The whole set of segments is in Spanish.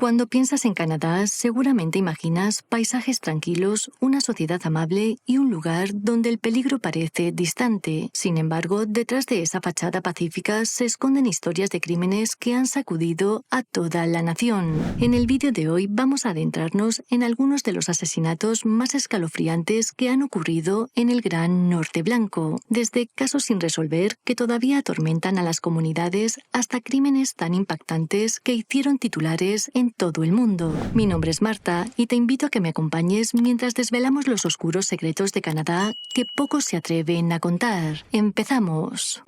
Cuando piensas en Canadá, seguramente imaginas paisajes tranquilos, una sociedad amable y un lugar donde el peligro parece distante. Sin embargo, detrás de esa fachada pacífica se esconden historias de crímenes que han sacudido a toda la nación. En el vídeo de hoy vamos a adentrarnos en algunos de los asesinatos más escalofriantes que han ocurrido en el Gran Norte Blanco, desde casos sin resolver que todavía atormentan a las comunidades hasta crímenes tan impactantes que hicieron titulares en todo el mundo. Mi nombre es Marta y te invito a que me acompañes mientras desvelamos los oscuros secretos de Canadá que pocos se atreven a contar. ¡Empezamos!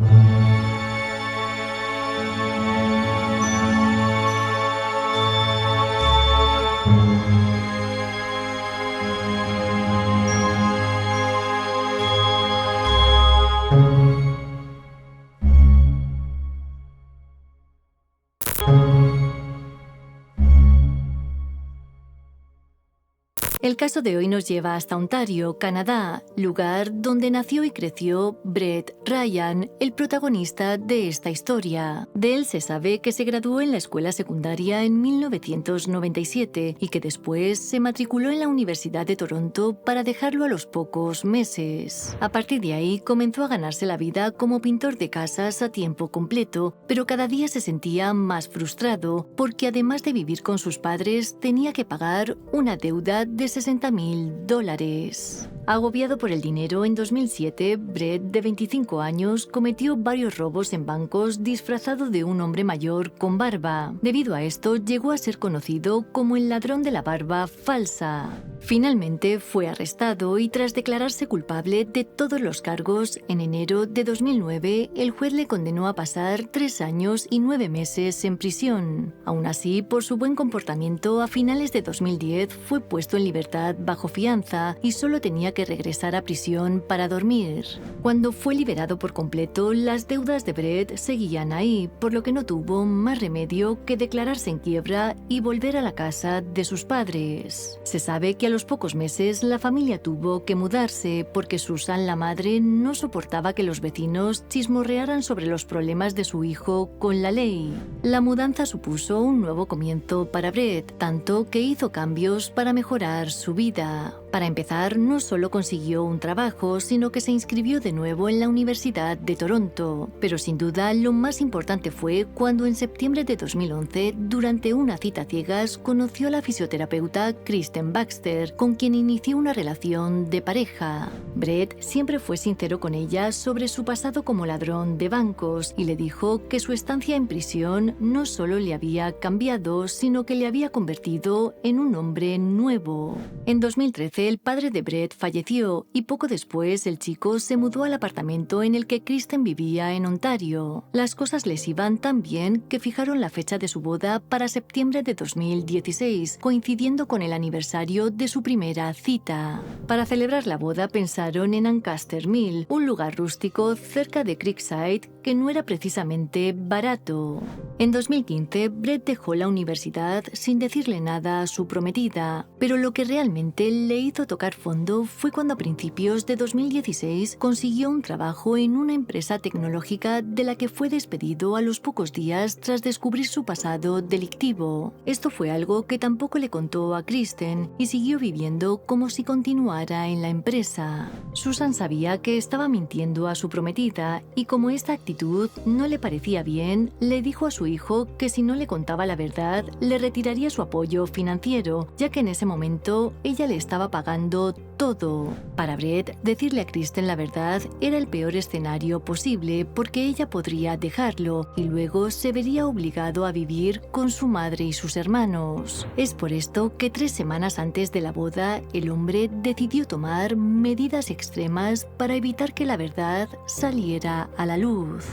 El caso de hoy nos lleva hasta Ontario, Canadá, lugar donde nació y creció Brett Ryan, el protagonista de esta historia. De él se sabe que se graduó en la escuela secundaria en 1997 y que después se matriculó en la Universidad de Toronto para dejarlo a los pocos meses. A partir de ahí comenzó a ganarse la vida como pintor de casas a tiempo completo, pero cada día se sentía más frustrado porque además de vivir con sus padres tenía que pagar una deuda de $60,000. Agobiado por el dinero, en 2007, Brett, de 25 años, cometió varios robos en bancos disfrazado de un hombre mayor con barba. Debido a esto, llegó a ser conocido como el ladrón de la barba falsa. Finalmente fue arrestado y tras declararse culpable de todos los cargos, en enero de 2009, el juez le condenó a pasar 3 años y 9 meses en prisión. Aún así, por su buen comportamiento, a finales de 2010 fue puesto en libertad bajo fianza y solo tenía que regresar a prisión para dormir. Cuando fue liberado por completo, las deudas de Brett seguían ahí, por lo que no tuvo más remedio que declararse en quiebra y volver a la casa de sus padres. Se sabe que a los pocos meses la familia tuvo que mudarse porque Susan, la madre, no soportaba que los vecinos chismorrearan sobre los problemas de su hijo con la ley. La mudanza supuso un nuevo comienzo para Brett, tanto que hizo cambios para mejorar su vida. Para empezar, no solo consiguió un trabajo, sino que se inscribió de nuevo en la Universidad de Toronto. Pero sin duda, lo más importante fue cuando en septiembre de 2011, durante una cita a ciegas, conoció a la fisioterapeuta Kristen Baxter, con quien inició una relación de pareja. Brett siempre fue sincero con ella sobre su pasado como ladrón de bancos y le dijo que su estancia en prisión no solo le había cambiado, sino que le había convertido en un hombre nuevo. En 2013, el padre de Brett falleció y poco después el chico se mudó al apartamento en el que Kristen vivía en Ontario. Las cosas les iban tan bien que fijaron la fecha de su boda para septiembre de 2016, coincidiendo con el aniversario de su primera cita. Para celebrar la boda pensaron en Ancaster Mill, un lugar rústico cerca de Creekside que no era precisamente barato. En 2015, Brett dejó la universidad sin decirle nada a su prometida, pero lo que realmente le hizo tocar fondo fue cuando a principios de 2016 consiguió un trabajo en una empresa tecnológica de la que fue despedido a los pocos días tras descubrir su pasado delictivo. Esto fue algo que tampoco le contó a Kristen y siguió viviendo como si continuara en la empresa. Susan sabía que estaba mintiendo a su prometida y como esta actitud no le parecía bien, le dijo a su hijo que si no le contaba la verdad, le retiraría su apoyo financiero, ya que en ese momento ella le estaba pagando todo. Para Brett, decirle a Kristen la verdad era el peor escenario posible porque ella podría dejarlo y luego se vería obligado a vivir con su madre y sus hermanos. Es por esto que 3 semanas antes de la boda, el hombre decidió tomar medidas extremas para evitar que la verdad saliera a la luz.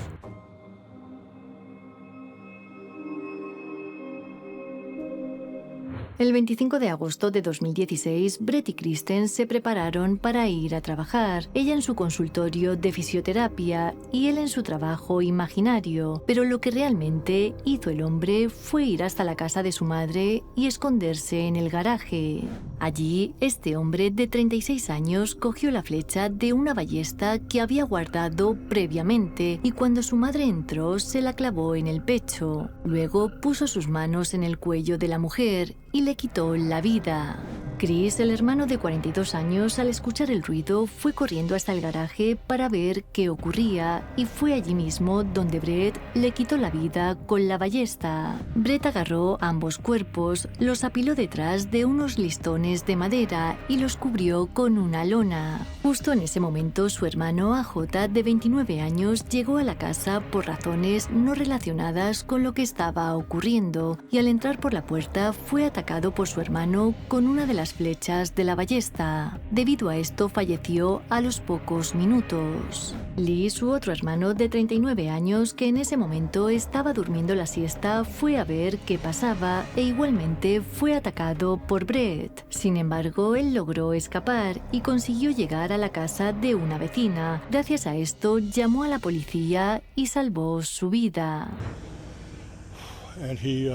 El 25 de agosto de 2016, Brett y Kristen se prepararon para ir a trabajar, ella en su consultorio de fisioterapia y él en su trabajo imaginario, pero lo que realmente hizo el hombre fue ir hasta la casa de su madre y esconderse en el garaje. Allí, este hombre de 36 años cogió la flecha de una ballesta que había guardado previamente y cuando su madre entró se la clavó en el pecho. Luego puso sus manos en el cuello de la mujer y le quitó la vida. Chris, el hermano de 42 años, al escuchar el ruido, fue corriendo hasta el garaje para ver qué ocurría y fue allí mismo donde Brett le quitó la vida con la ballesta. Brett agarró ambos cuerpos, los apiló detrás de unos listones de madera y los cubrió con una lona. Justo en ese momento, su hermano AJ, de 29 años, llegó a la casa por razones no relacionadas con lo que estaba ocurriendo y al entrar por la puerta fue atacado por su hermano con una de las flechas de la ballesta. Debido a esto falleció a los pocos minutos. Lee, su otro hermano de 39 años, que en ese momento estaba durmiendo la siesta, fue a ver qué pasaba e igualmente fue atacado por Brett. Sin embargo, él logró escapar y consiguió llegar a la casa de una vecina. Gracias a esto, llamó a la policía y salvó su vida. And he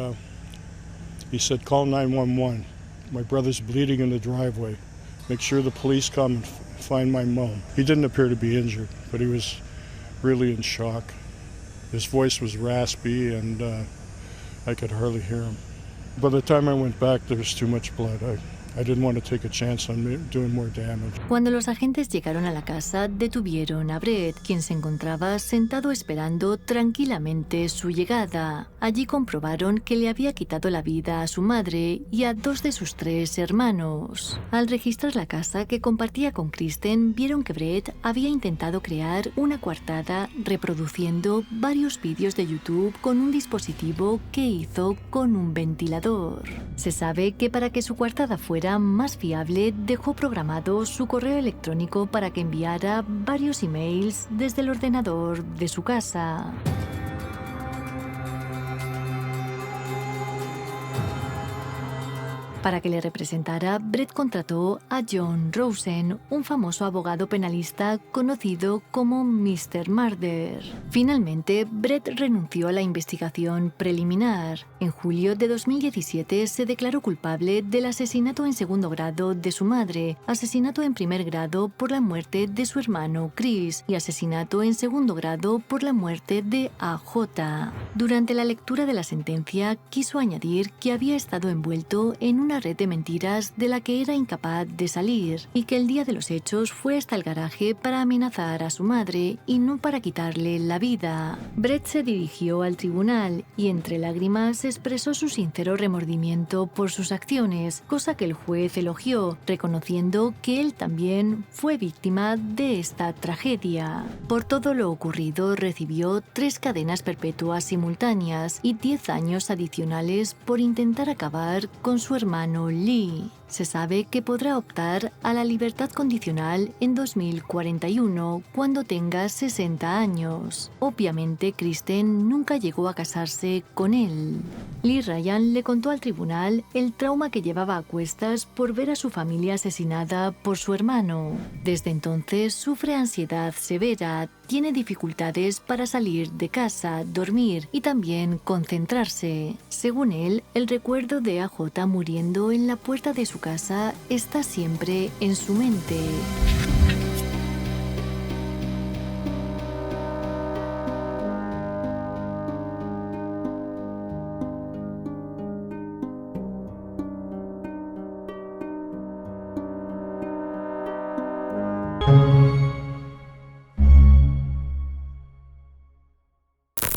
said, "Call 911. My brother's bleeding in the driveway. Make sure the police come and find my mom." He didn't appear to be injured, but he was really in shock. His voice was raspy and I could hardly hear him. By the time I went back, there was too much blood. I didn't want to take a chance on doing more damage. Cuando los agentes llegaron a la casa, detuvieron a Brett, quien se encontraba sentado esperando tranquilamente su llegada. Allí comprobaron que le había quitado la vida a su madre y a 2 de sus 3 hermanos. Al registrar la casa que compartía con Kristen, vieron que Brett había intentado crear una coartada reproduciendo varios vídeos de YouTube con un dispositivo que hizo con un ventilador. Se sabe que para que su coartada fuera más fiable, dejó programado su correo electrónico para que enviara varios emails desde el ordenador de su casa. Para que le representara, Brett contrató a John Rosen, un famoso abogado penalista conocido como Mr. Murder. Finalmente, Brett renunció a la investigación preliminar. En julio de 2017 se declaró culpable del asesinato en segundo grado de su madre, asesinato en primer grado por la muerte de su hermano Chris y asesinato en segundo grado por la muerte de AJ. Durante la lectura de la sentencia, quiso añadir que había estado envuelto en una red de mentiras de la que era incapaz de salir y que el día de los hechos fue hasta el garaje para amenazar a su madre y no para quitarle la vida. Brett se dirigió al tribunal y entre lágrimas expresó su sincero remordimiento por sus acciones, cosa que el juez elogió, reconociendo que él también fue víctima de esta tragedia. Por todo lo ocurrido recibió 3 cadenas perpetuas simultáneas y 10 años adicionales por intentar acabar con su hermano Lee. Se sabe que podrá optar a la libertad condicional en 2041, cuando tenga 60 años. Obviamente, Kristen nunca llegó a casarse con él. Lee Ryan le contó al tribunal el trauma que llevaba a cuestas por ver a su familia asesinada por su hermano. Desde entonces sufre ansiedad severa, tiene dificultades para salir de casa, dormir y también concentrarse. Según él, el recuerdo de AJ muriendo en la puerta de su casa está siempre en su mente.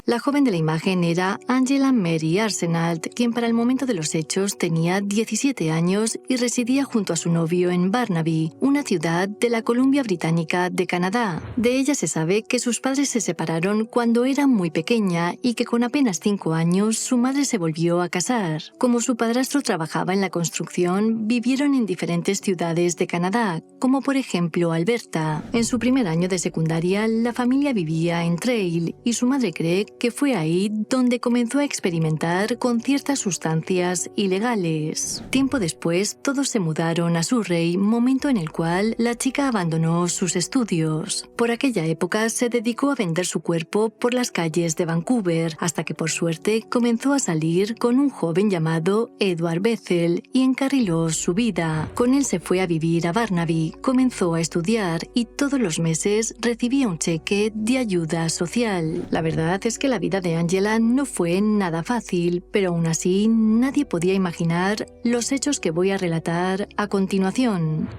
La joven de la imagen era Angela Mary Arsenault, quien para el momento de los hechos tenía 17 años y residía junto a su novio en Burnaby, una ciudad de la Columbia Británica de Canadá. De ella se sabe que sus padres se separaron cuando era muy pequeña y que con apenas 5 años su madre se volvió a casar. Como su padrastro trabajaba en la construcción, vivieron en diferentes ciudades de Canadá, como por ejemplo Alberta. En su primer año de secundaria, la familia vivía en Trail y su madre cree que fue ahí donde comenzó a experimentar con ciertas sustancias ilegales. Tiempo después, todos se mudaron a Surrey, momento en el cual la chica abandonó sus estudios. Por aquella época se dedicó a vender su cuerpo por las calles de Vancouver, hasta que por suerte comenzó a salir con un joven llamado Edward Bethel y encarriló su vida. Con él se fue a vivir a Burnaby, comenzó a estudiar y todos los meses recibía un cheque de ayuda social. La verdad es que la vida de Angela no fue nada fácil, pero aún así nadie podía imaginar los hechos que voy a relatar a continuación.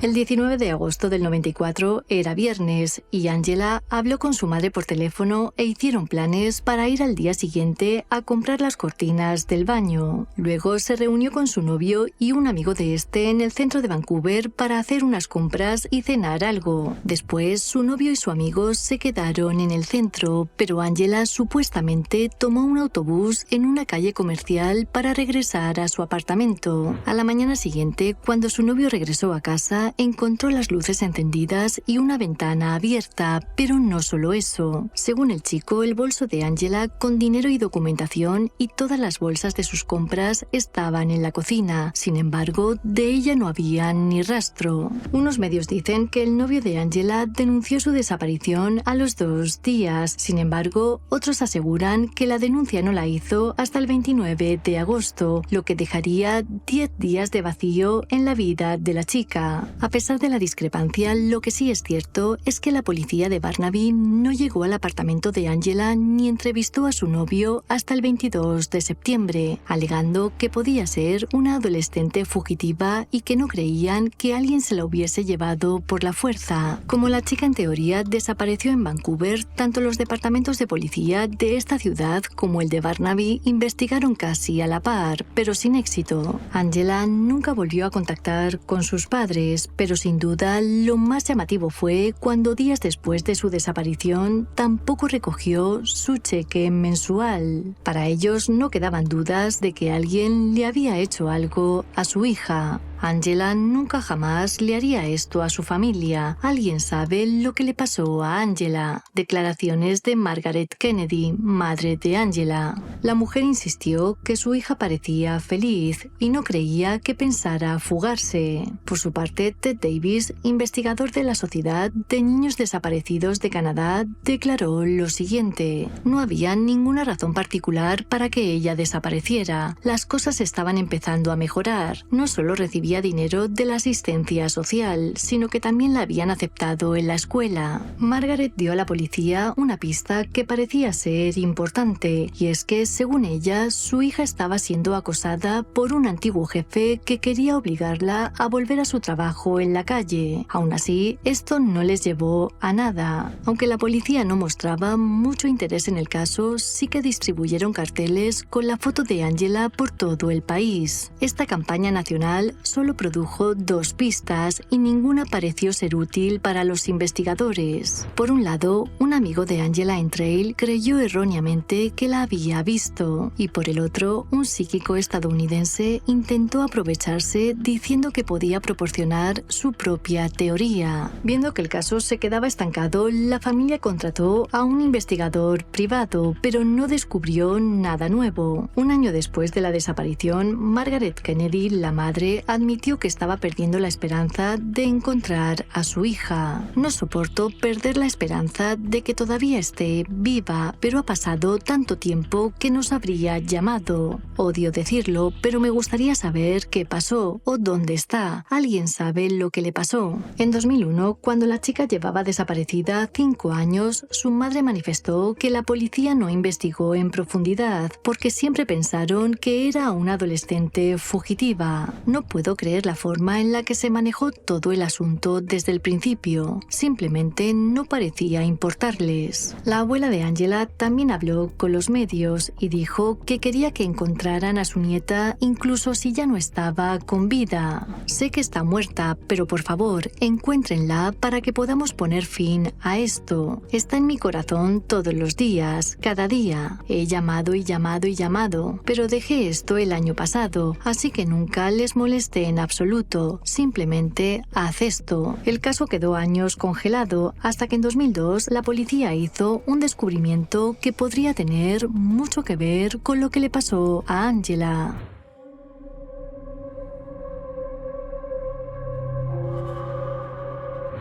El 19 de agosto del 94 era viernes y Angela habló con su madre por teléfono e hicieron planes para ir al día siguiente a comprar las cortinas del baño. Luego se reunió con su novio y un amigo de este en el centro de Vancouver para hacer unas compras y cenar algo. Después, su novio y su amigo se quedaron en el centro, pero Angela supuestamente tomó un autobús en una calle comercial para regresar a su apartamento. A la mañana siguiente, cuando su novio regresó a casa, encontró las luces encendidas y una ventana abierta, pero no solo eso. Según el chico, el bolso de Angela con dinero y documentación y todas las bolsas de sus compras estaban en la cocina. Sin embargo, de ella no había ni rastro. Unos medios dicen que el novio de Angela denunció su desaparición a los 2 días. Sin embargo, otros aseguran que la denuncia no la hizo hasta el 29 de agosto, lo que dejaría 10 días de vacío en la vida de la chica. A pesar de la discrepancia, lo que sí es cierto es que la policía de Burnaby no llegó al apartamento de Angela ni entrevistó a su novio hasta el 22 de septiembre, alegando que podía ser una adolescente fugitiva y que no creían que alguien se la hubiese llevado por la fuerza. Como la chica en teoría desapareció en Vancouver, tanto los departamentos de policía de esta ciudad como el de Burnaby investigaron casi a la par, pero sin éxito. Angela nunca volvió a contactar con sus padres, pero sin duda lo más llamativo fue cuando días después de su desaparición tampoco recogió su cheque mensual. Para ellos no quedaban dudas de que alguien le había hecho algo a su hija. Angela nunca jamás le haría esto a su familia. Alguien sabe lo que le pasó a Angela. Declaraciones de Margaret Kennedy, madre de Angela. La mujer insistió que su hija parecía feliz y no creía que pensara fugarse. Por su parte, Ted Davis, investigador de la Sociedad de Niños Desaparecidos de Canadá, declaró lo siguiente: no había ninguna razón particular para que ella desapareciera. Las cosas estaban empezando a mejorar. No solo recibía dinero de la asistencia social, sino que también la habían aceptado en la escuela. Margaret dio a la policía una pista que parecía ser importante, y es que, según ella, su hija estaba siendo acosada por un antiguo jefe que quería obligarla a volver a su trabajo en la calle. Aún así, esto no les llevó a nada. Aunque la policía no mostraba mucho interés en el caso, sí que distribuyeron carteles con la foto de Angela por todo el país. Esta campaña nacional solo produjo 2 pistas y ninguna pareció ser útil para los investigadores. Por un lado, un amigo de Angela en Trail creyó erróneamente que la había visto, y por el otro, un psíquico estadounidense intentó aprovecharse diciendo que podía proporcionar su propia teoría. Viendo que el caso se quedaba estancado, la familia contrató a un investigador privado, pero no descubrió nada nuevo. Un año después de la desaparición, Margaret Kennedy, la madre, admitió que estaba perdiendo la esperanza de encontrar a su hija. No soporto perder la esperanza de que todavía esté viva, pero ha pasado tanto tiempo que nos habría llamado. Odio decirlo, pero me gustaría saber qué pasó o dónde está. ¿Alguien sabe lo que le pasó? En 2001, cuando la chica llevaba desaparecida 5 años, su madre manifestó que la policía no investigó en profundidad porque siempre pensaron que era una adolescente fugitiva. No puedo creer la forma en la que se manejó todo el asunto desde el principio. Simplemente no parecía importarles. La abuela de Angela también habló con los medios y dijo que quería que encontraran a su nieta incluso si ya no estaba con vida. Sé que está muerta, pero por favor, encuéntrenla para que podamos poner fin a esto. Está en mi corazón todos los días, cada día. He llamado y llamado y llamado, pero dejé esto el año pasado, así que nunca les molesté culpable en absoluto, simplemente haz esto. El caso quedó años congelado hasta que en 2002 la policía hizo un descubrimiento que podría tener mucho que ver con lo que le pasó a Angela.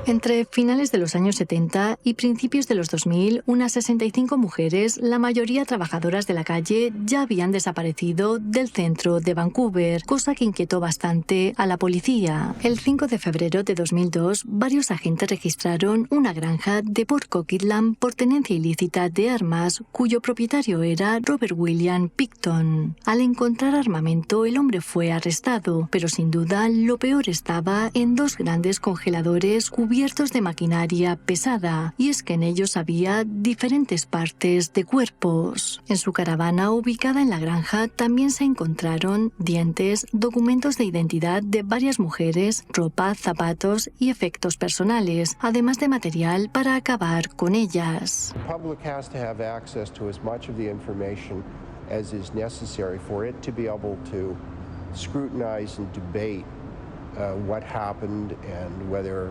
Entre finales de los años 70 y principios de los 2000, unas 65 mujeres, la mayoría trabajadoras de la calle, ya habían desaparecido del centro de Vancouver, cosa que inquietó bastante a la policía. El 5 de febrero de 2002, varios agentes registraron una granja de Port Coquitlam por tenencia ilícita de armas, cuyo propietario era Robert William Picton. Al encontrar armamento, el hombre fue arrestado, pero sin duda lo peor estaba en dos grandes congeladores cubiertos de maquinaria pesada, y es que en ellos había diferentes partes de cuerpos. En su caravana ubicada en la granja también se encontraron dientes, documentos de identidad de varias mujeres, ropa, zapatos y efectos personales, además de material para acabar con ellas. The public has to have access to as much of the information as is necessary for it to be able to scrutinize and debate what happened and whether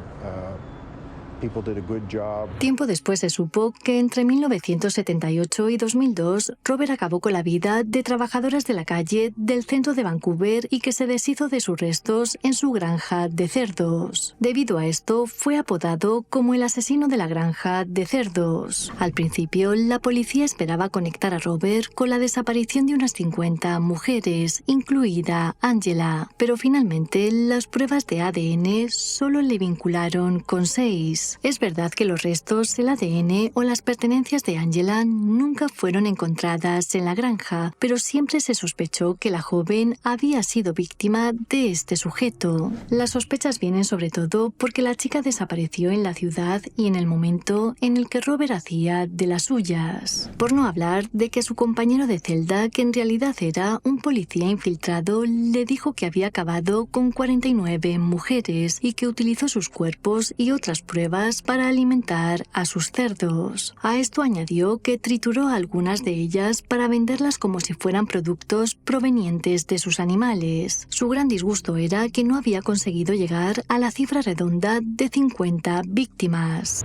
people did a good job. Tiempo después se supo que entre 1978 y 2002, Robert acabó con la vida de trabajadoras de la calle del centro de Vancouver y que se deshizo de sus restos en su granja de cerdos. Debido a esto, fue apodado como el asesino de la granja de cerdos. Al principio, la policía esperaba conectar a Robert con la desaparición de unas 50 mujeres, incluida Angela, pero finalmente las pruebas de ADN solo le vincularon con 6. Es verdad que los restos, el ADN o las pertenencias de Angela nunca fueron encontradas en la granja, pero siempre se sospechó que la joven había sido víctima de este sujeto. Las sospechas vienen sobre todo porque la chica desapareció en la ciudad y en el momento en el que Robert hacía de las suyas. Por no hablar de que su compañero de celda, que en realidad era un policía infiltrado, le dijo que había acabado con 49 mujeres y que utilizó sus cuerpos y otras pruebas para alimentar a sus cerdos. A esto añadió que trituró a algunas de ellas para venderlas como si fueran productos provenientes de sus animales. Su gran disgusto era que no había conseguido llegar a la cifra redonda de 50 víctimas.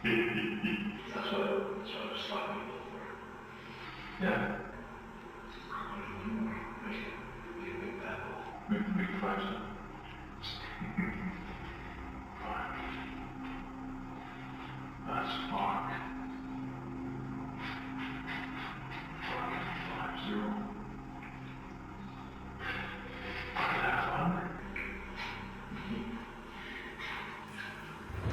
That's what I was stopping for. Yeah. Make a big battle. Make 5 cents. That's fuck. 5-0. 500.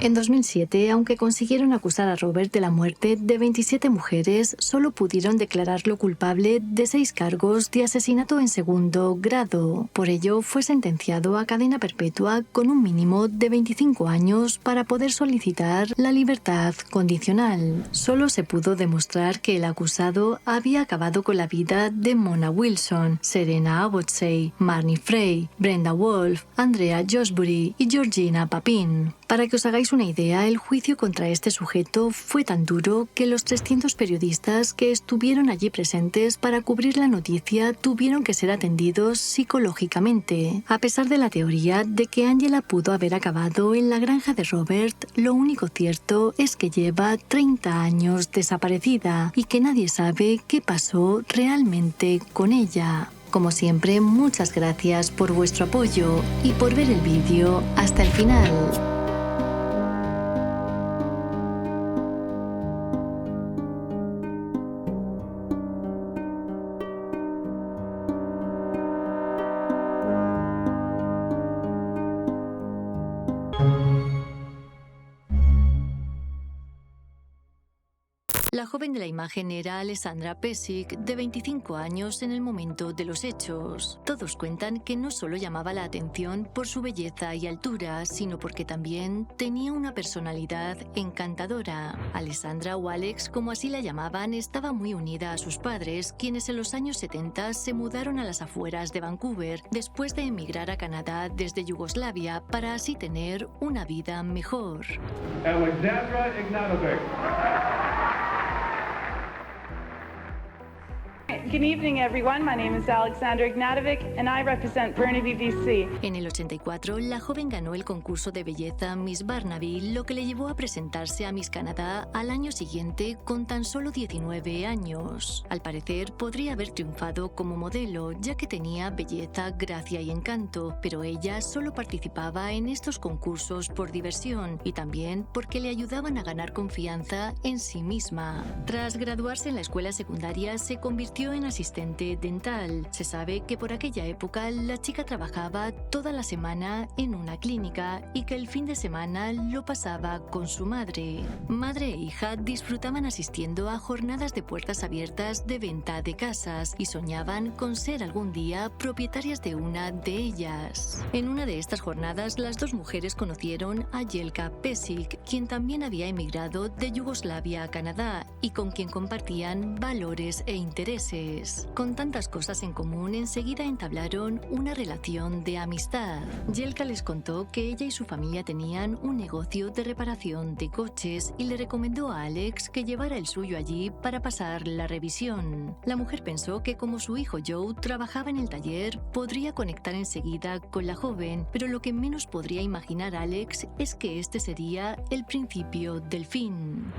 En 2007, aunque consiguieron acusar a Robert de la muerte de 27 mujeres, solo pudieron declararlo culpable de 6 cargos de asesinato en segundo grado. Por ello, fue sentenciado a cadena perpetua con un mínimo de 25 años para poder solicitar la libertad condicional. Solo se pudo demostrar que el acusado había acabado con la vida de Mona Wilson, Serena Abotsey, Marnie Frey, Brenda Wolf, Andrea Josbury y Georgina Papin. Para que os hagáis una idea, el juicio contra este sujeto fue tan duro que los 300 periodistas que estuvieron allí presentes para cubrir la noticia tuvieron que ser atendidos psicológicamente. A pesar de la teoría de que Angela pudo haber acabado en la granja de Robert, lo único cierto es que lleva 30 años desaparecida y que nadie sabe qué pasó realmente con ella. Como siempre, muchas gracias por vuestro apoyo y por ver el vídeo hasta el final. La joven de la imagen era Alessandra Pesic, de 25 años en el momento de los hechos. Todos cuentan que no solo llamaba la atención por su belleza y altura, sino porque también tenía una personalidad encantadora. Alessandra, o Alex, como así la llamaban, estaba muy unida a sus padres, quienes en los años 70 se mudaron a las afueras de Vancouver después de emigrar a Canadá desde Yugoslavia para así tener una vida mejor. Alexandra Ignatovic. Good evening, everyone. My name is Alexandra Ignatovic, and I represent Burnaby, BC. En el 84, la joven ganó el concurso de belleza Miss Burnaby, lo que le llevó a presentarse a Miss Canadá al año siguiente con tan solo 19 años. Al parecer, podría haber triunfado como modelo, ya que tenía belleza, gracia y encanto, pero ella solo participaba en estos concursos por diversión y también porque le ayudaban a ganar confianza en sí misma. Tras graduarse en la escuela secundaria, se convirtió en asistente dental. Se sabe que por aquella época la chica trabajaba toda la semana en una clínica y que el fin de semana lo pasaba con su madre. Madre e hija disfrutaban asistiendo a jornadas de puertas abiertas de venta de casas y soñaban con ser algún día propietarias de una de ellas. En una de estas jornadas, las dos mujeres conocieron a Jelka Pesic, quien también había emigrado de Yugoslavia a Canadá y con quien compartían valores e intereses. Con tantas cosas en común, enseguida entablaron una relación de amistad. Jelka les contó que ella y su familia tenían un negocio de reparación de coches y le recomendó a Alex que llevara el suyo allí para pasar la revisión. La mujer pensó que como su hijo Joe trabajaba en el taller, podría conectar enseguida con la joven, pero lo que menos podría imaginar Alex es que este sería el principio del fin.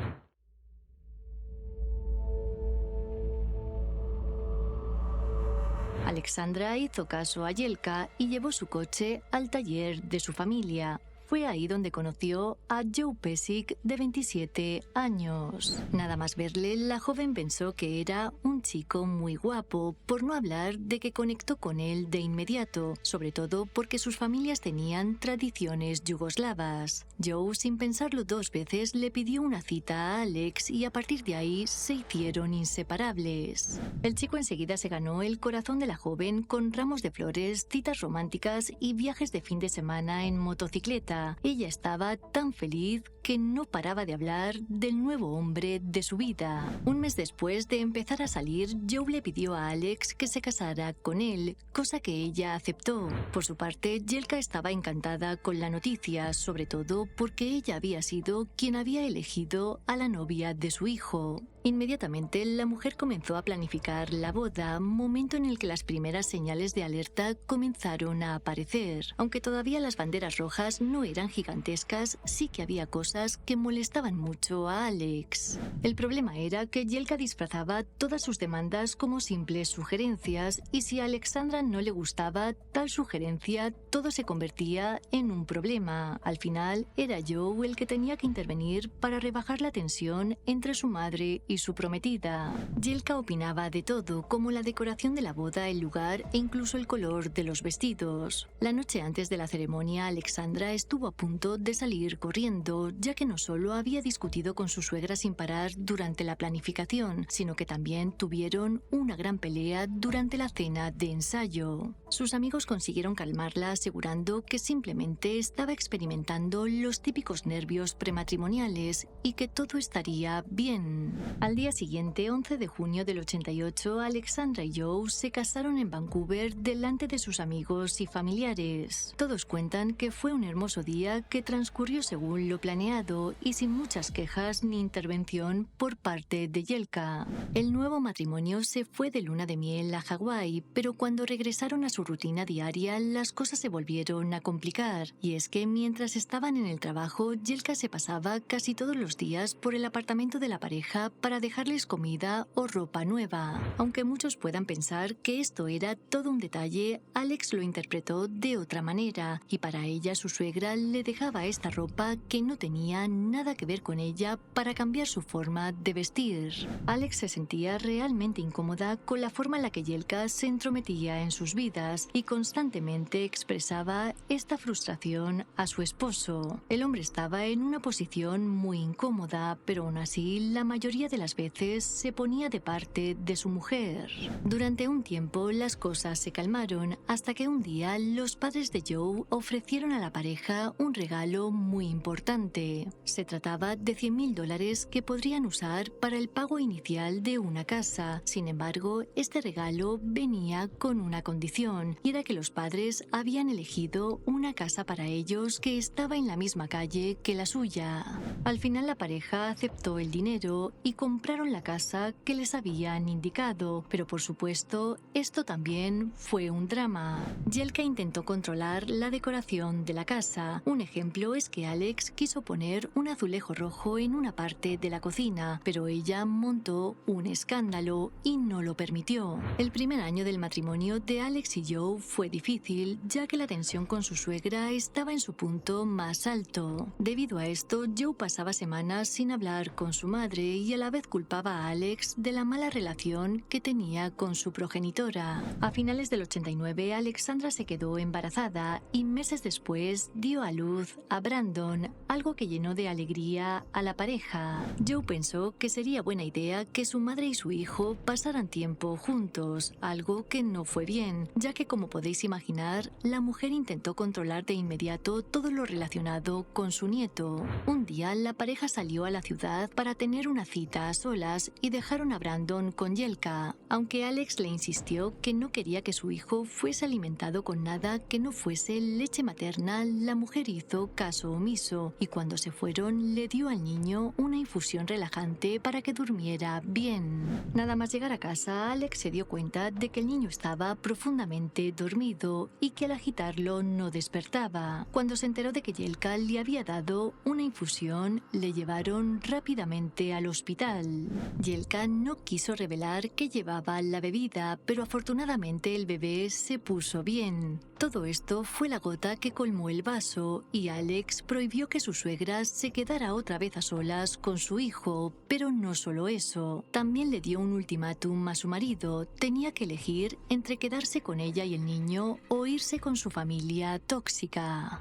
Alexandra hizo caso a Jelka y llevó su coche al taller de su familia. Fue ahí donde conoció a Joe Pesic, de 27 años. Nada más verle, la joven pensó que era un chico muy guapo, por no hablar de que conectó con él de inmediato, sobre todo porque sus familias tenían tradiciones yugoslavas. Joe, sin pensarlo dos veces, le pidió una cita a Alex y a partir de ahí se hicieron inseparables. El chico enseguida se ganó el corazón de la joven con ramos de flores, citas románticas y viajes de fin de semana en motocicleta. Ella estaba tan feliz que no paraba de hablar del nuevo hombre de su vida. Un mes después de empezar a salir, Joe le pidió a Alex que se casara con él, cosa que ella aceptó. Por su parte, Jelka estaba encantada con la noticia, sobre todo porque ella había sido quien había elegido a la novia de su hijo. Inmediatamente, la mujer comenzó a planificar la boda, momento en el que las primeras señales de alerta comenzaron a aparecer. Aunque todavía las banderas rojas no eran gigantescas, sí que había cosas que molestaban mucho a Alex. El problema era que Jelka disfrazaba todas sus demandas como simples sugerencias y si a Alexandra no le gustaba tal sugerencia, todo se convertía en un problema. Al final, era Joe el que tenía que intervenir para rebajar la tensión entre su madre y su prometida. Jelka opinaba de todo, como la decoración de la boda, el lugar e incluso el color de los vestidos. La noche antes de la ceremonia, Alexandra estuvo a punto de salir corriendo, ya que no solo había discutido con su suegra sin parar durante la planificación, sino que también tuvieron una gran pelea durante la cena de ensayo. Sus amigos consiguieron calmarla asegurando que simplemente estaba experimentando los típicos nervios prematrimoniales y que todo estaría bien. Al día siguiente, 11 de junio del 88, Alexandra y Joe se casaron en Vancouver delante de sus amigos y familiares. Todos cuentan que fue un hermoso día que transcurrió según lo planeado y sin muchas quejas ni intervención por parte de Jelka. El nuevo matrimonio se fue de luna de miel a Hawái, pero cuando regresaron a su rutina diaria, las cosas se volvieron a complicar. Y es que mientras estaban en el trabajo, Jelka se pasaba casi todos los días por el apartamento de la pareja para dejarles comida o ropa nueva. Aunque muchos puedan pensar que esto era todo un detalle, Alex lo interpretó de otra manera y para ella su suegra le dejaba esta ropa que no tenía nada que ver con ella para cambiar su forma de vestir. Alex se sentía realmente realmente incómoda con la forma en la que Jelka se entrometía en sus vidas y constantemente expresaba esta frustración a su esposo. El hombre estaba en una posición muy incómoda, pero aún así la mayoría de las veces se ponía de parte de su mujer. Durante un tiempo las cosas se calmaron hasta que un día los padres de Joe ofrecieron a la pareja un regalo muy importante. Se trataba de $100,000 que podrían usar para el pago inicial de una casa. Sin embargo, este regalo venía con una condición, y era que los padres habían elegido una casa para ellos que estaba en la misma calle que la suya. Al final la pareja aceptó el dinero y compraron la casa que les habían indicado, pero por supuesto, esto también fue un drama. Jelka intentó controlar la decoración de la casa. Un ejemplo es que Alex quiso poner un azulejo rojo en una parte de la cocina, pero ella montó un escándalo y no lo permitió. El primer año del matrimonio de Alex y Joe fue difícil, ya que la tensión con su suegra estaba en su punto más alto. Debido a esto, Joe pasaba semanas sin hablar con su madre y a la vez culpaba a Alex de la mala relación que tenía con su progenitora. A finales del 89, Alexandra se quedó embarazada y meses después dio a luz a Brandon, algo que llenó de alegría a la pareja. Joe pensó que sería buena idea que su madre y su hijo pasaran tiempo juntos, algo que no fue bien, ya que, como podéis imaginar, la mujer intentó controlar de inmediato todo lo relacionado con su nieto. Un día la pareja salió a la ciudad para tener una cita a solas y dejaron a Brandon con Jelka, aunque Alex le insistió que no quería que su hijo fuese alimentado con nada que no fuese leche materna. La mujer hizo caso omiso y cuando se fueron le dio al niño una infusión relajante para que durmiera bien. Nada más llegar a casa, Alex se dio cuenta de que el niño estaba profundamente dormido y que al agitarlo no despertaba. Cuando se enteró de que Jelka le había dado una infusión, le llevaron rápidamente al hospital. Jelka no quiso revelar que llevaba la bebida, pero afortunadamente el bebé se puso bien. Todo esto fue la gota que colmó el vaso y Alex prohibió que su suegra se quedara otra vez a solas con su hijo, pero no solo eso, también le dio un ultimátum a su marido. Tenía que elegir entre quedarse con ella y el niño o irse con su familia tóxica.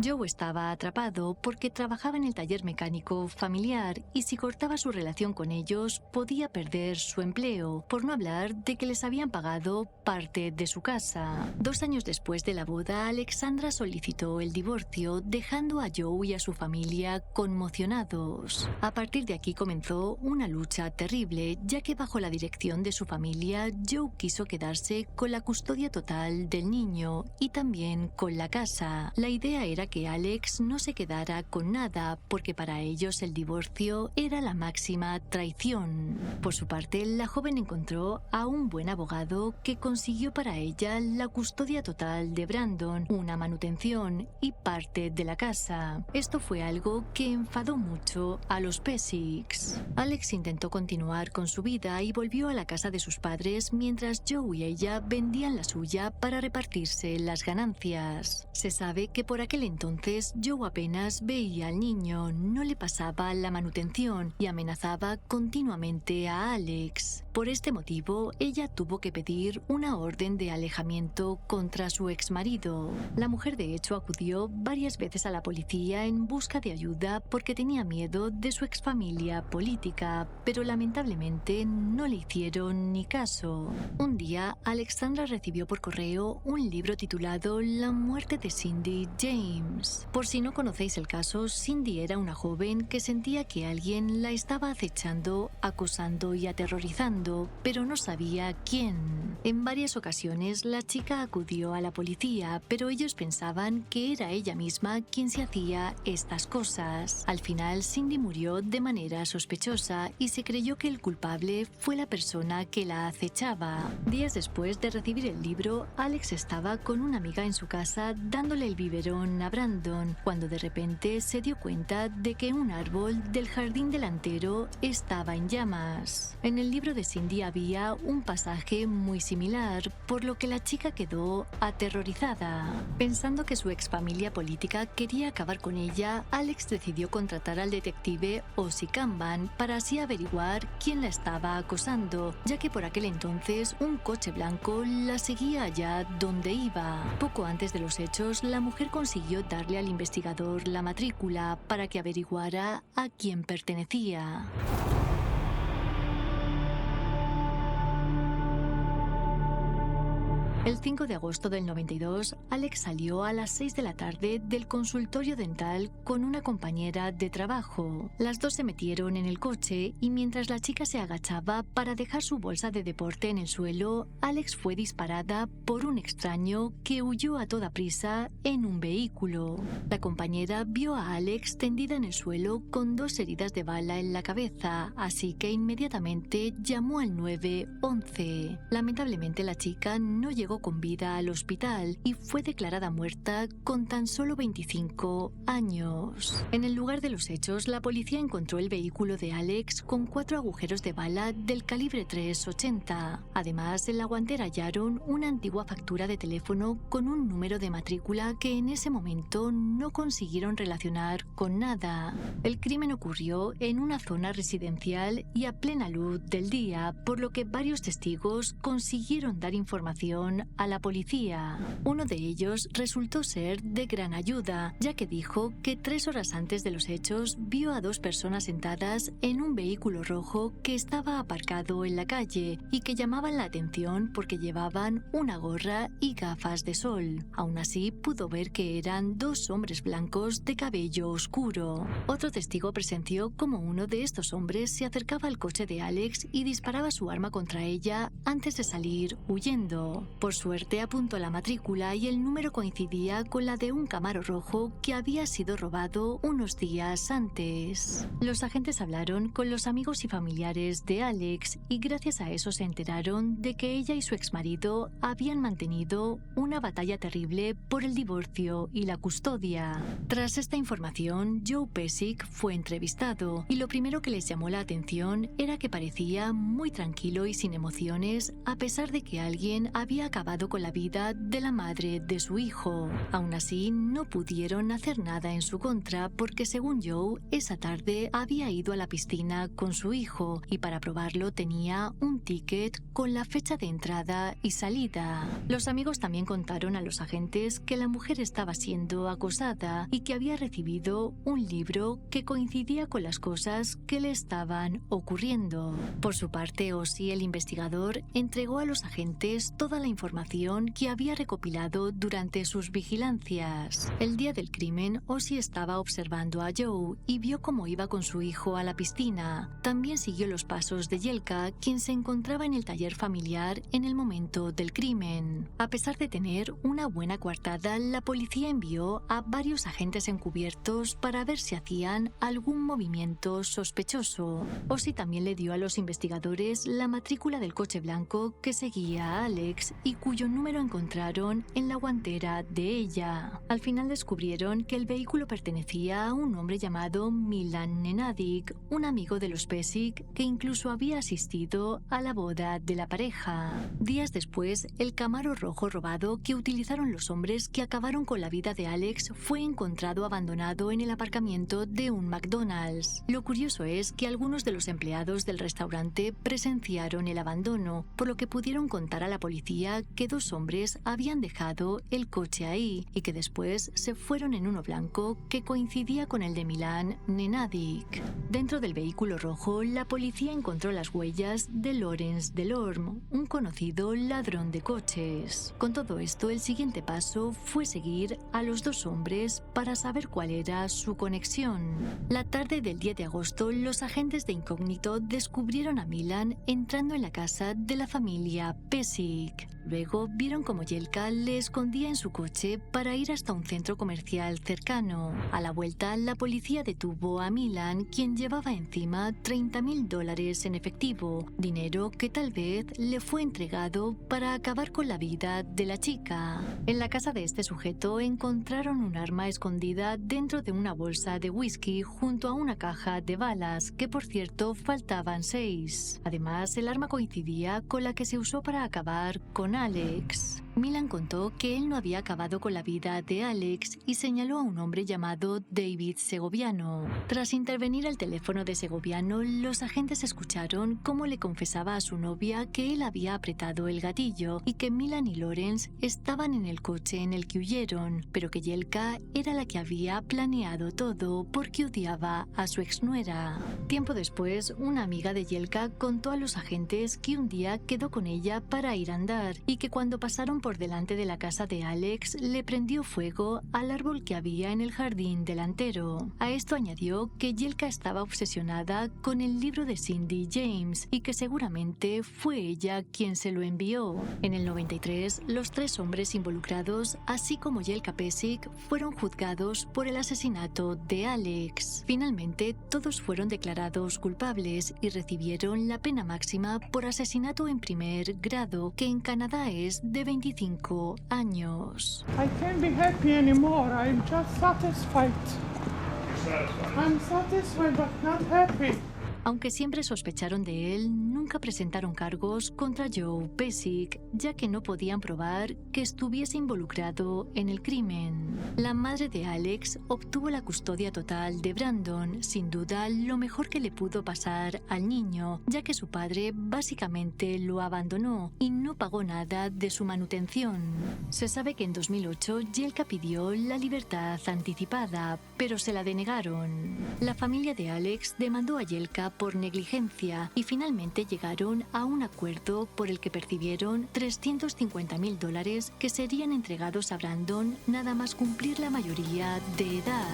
Joe estaba atrapado porque trabajaba en el taller mecánico familiar y si cortaba su relación con ellos podía perder su empleo, por no hablar de que les habían pagado parte de su casa. 2 años después de la boda, Alexandra solicitó el divorcio, dejando a Joe y a su familia conmocionados. A partir de aquí comenzó una lucha terrible, ya que bajo la dirección de su familia, Joe quiso quedarse con la custodia total del niño y también con la casa. La idea era que Alex no se quedara con nada, porque para ellos el divorcio era la máxima traición. Por su parte, la joven encontró a un buen abogado que consiguió para ella la custodia total de Brandon, una manutención y parte de la casa. Esto fue algo que enfadó mucho a los Pesics. Alex intentó continuar con su vida y volvió a la casa de sus padres mientras Joe y ella vendían la suya para repartirse las ganancias. Se sabe que por aquel entonces Joe apenas veía al niño, no le pasaba la manutención y amenazaba continuamente a Alex. Por este motivo, ella tuvo que pedir una orden de alejamiento contra su exmarido. La mujer de hecho acudió varias veces a la policía en busca de ayuda porque tenía miedo de su exfamilia política, pero lamentablemente no le hicieron ni caso. Un día, Alexandra recibió por correo un libro titulado La muerte de Cindy James. Por si no conocéis el caso, Cindy era una joven que sentía que alguien la estaba acechando, acosando y aterrorizando, pero no sabía quién. En varias ocasiones la chica acudió a la policía, pero ellos pensaban que era ella misma quien se hacía estas cosas. Al final, Cindy murió de manera sospechosa y se creyó que el culpable fue la persona que la acechaba. Días después de recibir el libro, Alex estaba con una amiga en su casa dándole el biberón a Brandon, cuando de repente se dio cuenta de que un árbol del jardín delantero estaba en llamas. En el libro de Cindy había un pasaje muy similar, por lo que la chica quedó aterrorizada. Pensando que su exfamilia política quería acabar con ella, Alex decidió contratar al detective Ozzy Kanban para así averiguar quién la estaba acosando, ya que por aquel entonces un coche blanco la seguía allá donde iba. Poco antes de los hechos, la mujer consiguió darle al investigador la matrícula para que averiguara a quién pertenecía. El 5 de agosto del 92, Alex salió a las 6 de la tarde del consultorio dental con una compañera de trabajo. Las dos se metieron en el coche y mientras la chica se agachaba para dejar su bolsa de deporte en el suelo, Alex fue disparada por un extraño que huyó a toda prisa en un vehículo. La compañera vio a Alex tendida en el suelo con 2 heridas de bala en la cabeza, así que inmediatamente llamó al 911. Lamentablemente la chica no llegó con vida al hospital y fue declarada muerta con tan solo 25 años. En el lugar de los hechos, la policía encontró el vehículo de Alex con 4 agujeros de bala del calibre .380. Además, en la guantera hallaron una antigua factura de teléfono con un número de matrícula que en ese momento no consiguieron relacionar con nada. El crimen ocurrió en una zona residencial y a plena luz del día, por lo que varios testigos consiguieron dar información a la policía. Uno de ellos resultó ser de gran ayuda, ya que dijo que 3 horas antes de los hechos vio a 2 personas sentadas en un vehículo rojo que estaba aparcado en la calle y que llamaban la atención porque llevaban una gorra y gafas de sol. Aún así, pudo ver que eran 2 hombres blancos de cabello oscuro. Otro testigo presenció cómo uno de estos hombres se acercaba al coche de Alex y disparaba su arma contra ella antes de salir huyendo. Por suerte apuntó la matrícula y el número coincidía con la de un Camaro rojo que había sido robado unos días antes. Los agentes hablaron con los amigos y familiares de Alex y gracias a eso se enteraron de que ella y su exmarido habían mantenido una batalla terrible por el divorcio y la custodia. Tras esta información, Joe Pesek fue entrevistado y lo primero que les llamó la atención era que parecía muy tranquilo y sin emociones a pesar de que alguien había acabado con la vida de la madre de su hijo. Aún así, no pudieron hacer nada en su contra porque, según Joe, esa tarde había ido a la piscina con su hijo y para probarlo tenía un ticket con la fecha de entrada y salida. Los amigos también contaron a los agentes que la mujer estaba siendo acosada y que había recibido un libro que coincidía con las cosas que le estaban ocurriendo. Por su parte, Ozzy, el investigador, entregó a los agentes toda la información que había recopilado durante sus vigilancias. El día del crimen, Ozzy estaba observando a Joe y vio cómo iba con su hijo a la piscina. También siguió los pasos de Yelka, quien se encontraba en el taller familiar en el momento del crimen. A pesar de tener una buena coartada, la policía envió a varios agentes encubiertos para ver si hacían algún movimiento sospechoso. Ozzy también le dio a los investigadores la matrícula del coche blanco que seguía a Alex y cuyo número encontraron en la guantera de ella. Al final descubrieron que el vehículo pertenecía a un hombre llamado Milan Nenadik, un amigo de los Pesek que incluso había asistido a la boda de la pareja. Días después, el Camaro rojo robado que utilizaron los hombres que acabaron con la vida de Alex fue encontrado abandonado en el aparcamiento de un McDonald's. Lo curioso es que algunos de los empleados del restaurante presenciaron el abandono, por lo que pudieron contar a la policía que 2 hombres habían dejado el coche ahí y que después se fueron en uno blanco que coincidía con el de Milan Nenadik. Dentro del vehículo rojo, la policía encontró las huellas de Lawrence Delorme, un conocido ladrón de coches. Con todo esto, el siguiente paso fue seguir a los 2 hombres para saber cuál era su conexión. La tarde del 10 de agosto, los agentes de incógnito descubrieron a Milan entrando en la casa de la familia Pesek. luego vieron como Jelka le escondía en su coche para ir hasta un centro comercial cercano. A la vuelta, la policía detuvo a Milan, quien llevaba encima $30,000 en efectivo, dinero que tal vez le fue entregado para acabar con la vida de la chica. En la casa de este sujeto encontraron un arma escondida dentro de una bolsa de whisky junto a una caja de balas, que por cierto faltaban 6. Además, el arma coincidía con la que se usó para acabar con Alex. Milan contó que él no había acabado con la vida de Alex y señaló a un hombre llamado David Segoviano. Tras intervenir el teléfono de Segoviano, los agentes escucharon cómo le confesaba a su novia que él había apretado el gatillo y que Milan y Lawrence estaban en el coche en el que huyeron, pero que Jelka era la que había planeado todo porque odiaba a su exnuera. Tiempo después, una amiga de Jelka contó a los agentes que un día quedó con ella para ir a andar y que cuando pasaron por delante de la casa de Alex le prendió fuego al árbol que había en el jardín delantero. A esto añadió que Jelka estaba obsesionada con el libro de Cindy James y que seguramente fue ella quien se lo envió. En el 93, los 3 hombres involucrados, así como Jelka Pesik, fueron juzgados por el asesinato de Alex. Finalmente, todos fueron declarados culpables y recibieron la pena máxima por asesinato en primer grado, que en Canadá es de 25 años. I can't be happy anymore. I'm just satisfied. I'm satisfied but not happy. Aunque siempre sospecharon de él, nunca presentaron cargos contra Joe Pesik, ya que no podían probar que estuviese involucrado en el crimen. La madre de Alex obtuvo la custodia total de Brandon, sin duda lo mejor que le pudo pasar al niño, ya que su padre básicamente lo abandonó y no pagó nada de su manutención. Se sabe que en 2008 Jelka pidió la libertad anticipada, pero se la denegaron. La familia de Alex demandó a Jelka por negligencia y finalmente llegaron a un acuerdo por el que percibieron $350,000 que serían entregados a Brandon nada más cumplir la mayoría de edad.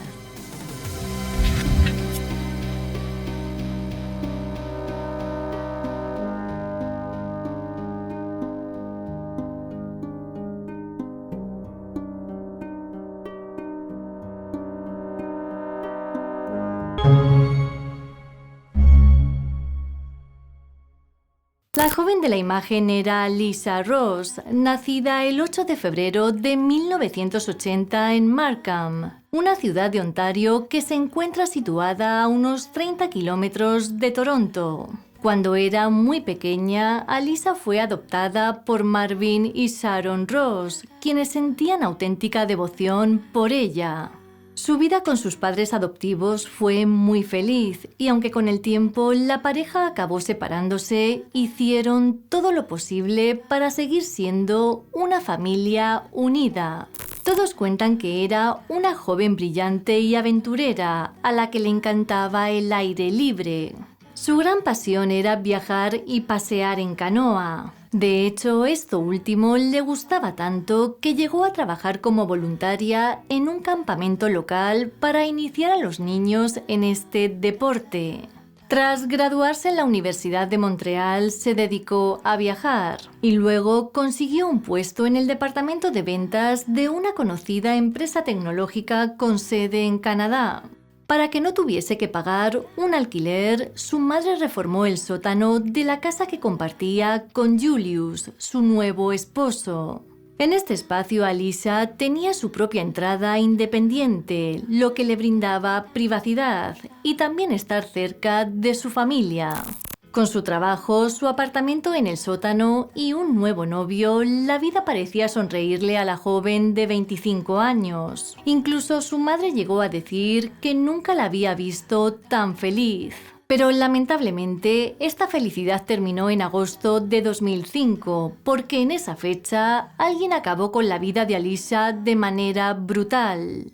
La joven de la imagen era Lisa Ross, nacida el 8 de febrero de 1980 en Markham, una ciudad de Ontario que se encuentra situada a unos 30 kilómetros de Toronto. Cuando era muy pequeña, Alisa fue adoptada por Marvin y Sharon Ross, quienes sentían auténtica devoción por ella. Su vida con sus padres adoptivos fue muy feliz y aunque con el tiempo la pareja acabó separándose, hicieron todo lo posible para seguir siendo una familia unida. Todos cuentan que era una joven brillante y aventurera a la que le encantaba el aire libre. Su gran pasión era viajar y pasear en canoa. De hecho, esto último le gustaba tanto que llegó a trabajar como voluntaria en un campamento local para iniciar a los niños en este deporte. Tras graduarse en la Universidad de Montreal, se dedicó a viajar y luego consiguió un puesto en el departamento de ventas de una conocida empresa tecnológica con sede en Canadá. Para que no tuviese que pagar un alquiler, su madre reformó el sótano de la casa que compartía con Julius, su nuevo esposo. En este espacio, Alisa tenía su propia entrada independiente, lo que le brindaba privacidad y también estar cerca de su familia. Con su trabajo, su apartamento en el sótano y un nuevo novio, la vida parecía sonreírle a la joven de 25 años. Incluso su madre llegó a decir que nunca la había visto tan feliz. Pero lamentablemente, esta felicidad terminó en agosto de 2005, porque en esa fecha alguien acabó con la vida de Alisa de manera brutal.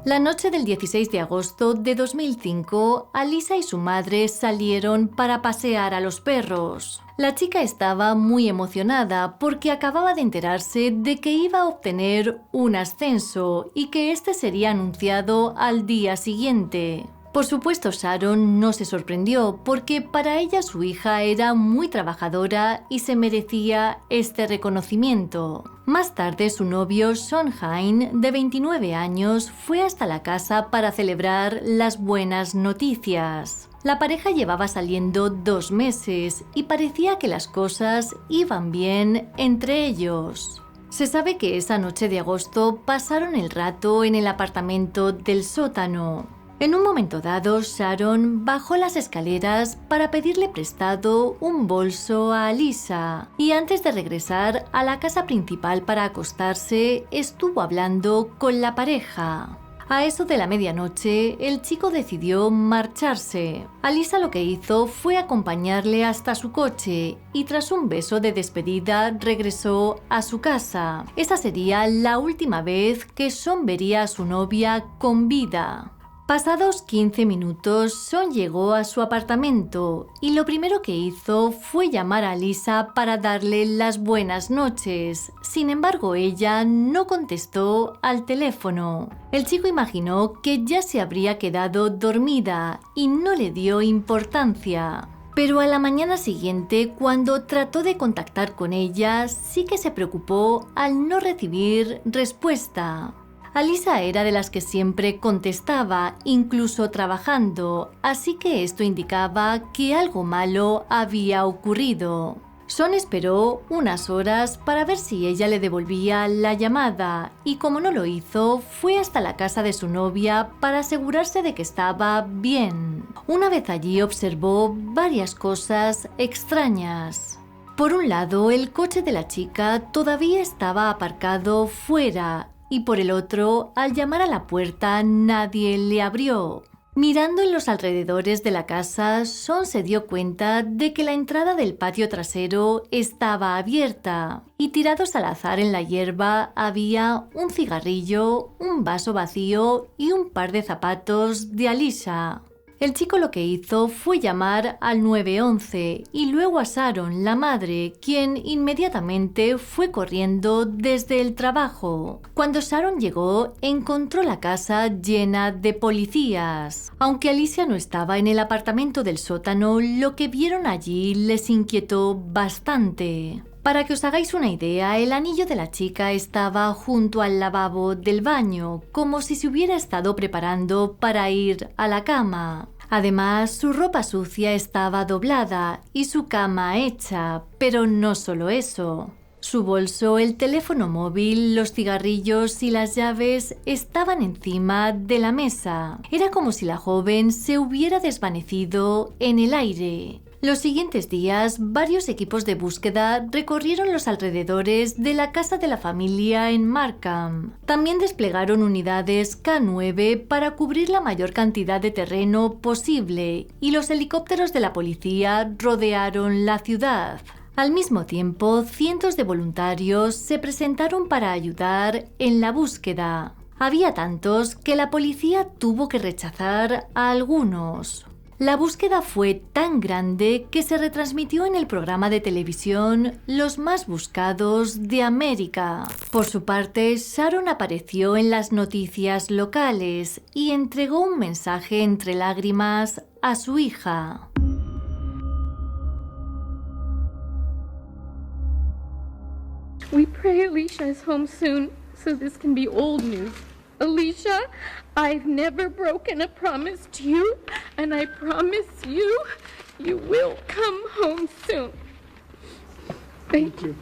La noche del 16 de agosto de 2005, Alisa y su madre salieron para pasear a los perros. La chica estaba muy emocionada porque acababa de enterarse de que iba a obtener un ascenso y que este sería anunciado al día siguiente. Por supuesto, Sharon no se sorprendió porque para ella su hija era muy trabajadora y se merecía este reconocimiento. Más tarde, su novio, Sean Hine, de 29 años, fue hasta la casa para celebrar las buenas noticias. La pareja llevaba saliendo 2 meses y parecía que las cosas iban bien entre ellos. Se sabe que esa noche de agosto pasaron el rato en el apartamento del sótano. En un momento dado, Sharon bajó las escaleras para pedirle prestado un bolso a Alisa y antes de regresar a la casa principal para acostarse, estuvo hablando con la pareja. A eso de la medianoche, el chico decidió marcharse. Alisa lo que hizo fue acompañarle hasta su coche y tras un beso de despedida regresó a su casa. Esa sería la última vez que Sean vería a su novia con vida. Pasados 15 minutos, Sean llegó a su apartamento y lo primero que hizo fue llamar a Alisa para darle las buenas noches. Sin embargo, ella no contestó al teléfono. El chico imaginó que ya se habría quedado dormida y no le dio importancia. Pero a la mañana siguiente, cuando trató de contactar con ella, sí que se preocupó al no recibir respuesta. Alisa era de las que siempre contestaba, incluso trabajando, así que esto indicaba que algo malo había ocurrido. Sean esperó unas horas para ver si ella le devolvía la llamada y como no lo hizo, fue hasta la casa de su novia para asegurarse de que estaba bien. Una vez allí observó varias cosas extrañas. Por un lado, el coche de la chica todavía estaba aparcado fuera y por el otro, al llamar a la puerta, nadie le abrió. Mirando en los alrededores de la casa, Sean se dio cuenta de que la entrada del patio trasero estaba abierta y tirados al azar en la hierba había un cigarrillo, un vaso vacío y un par de zapatos de Alisa. El chico lo que hizo fue llamar al 911 y luego a Sharon, la madre, quien inmediatamente fue corriendo desde el trabajo. Cuando Sharon llegó, encontró la casa llena de policías. Aunque Alicia no estaba en el apartamento del sótano, lo que vieron allí les inquietó bastante. Para que os hagáis una idea, el anillo de la chica estaba junto al lavabo del baño, como si se hubiera estado preparando para ir a la cama. Además, su ropa sucia estaba doblada y su cama hecha, pero no solo eso. Su bolso, el teléfono móvil, los cigarrillos y las llaves estaban encima de la mesa. Era como si la joven se hubiera desvanecido en el aire. Los siguientes días, varios equipos de búsqueda recorrieron los alrededores de la casa de la familia en Markham. También desplegaron unidades K9 para cubrir la mayor cantidad de terreno posible y los helicópteros de la policía rodearon la ciudad. Al mismo tiempo, cientos de voluntarios se presentaron para ayudar en la búsqueda. Había tantos que la policía tuvo que rechazar a algunos. La búsqueda fue tan grande que se retransmitió en el programa de televisión Los Más Buscados de América. Por su parte, Sharon apareció en las noticias locales y entregó un mensaje entre lágrimas a su hija. We pray Alicia is home soon, so this can be old news. Alicia, I've never broken a promise to you, and I promise you, you will come home soon. Thank you.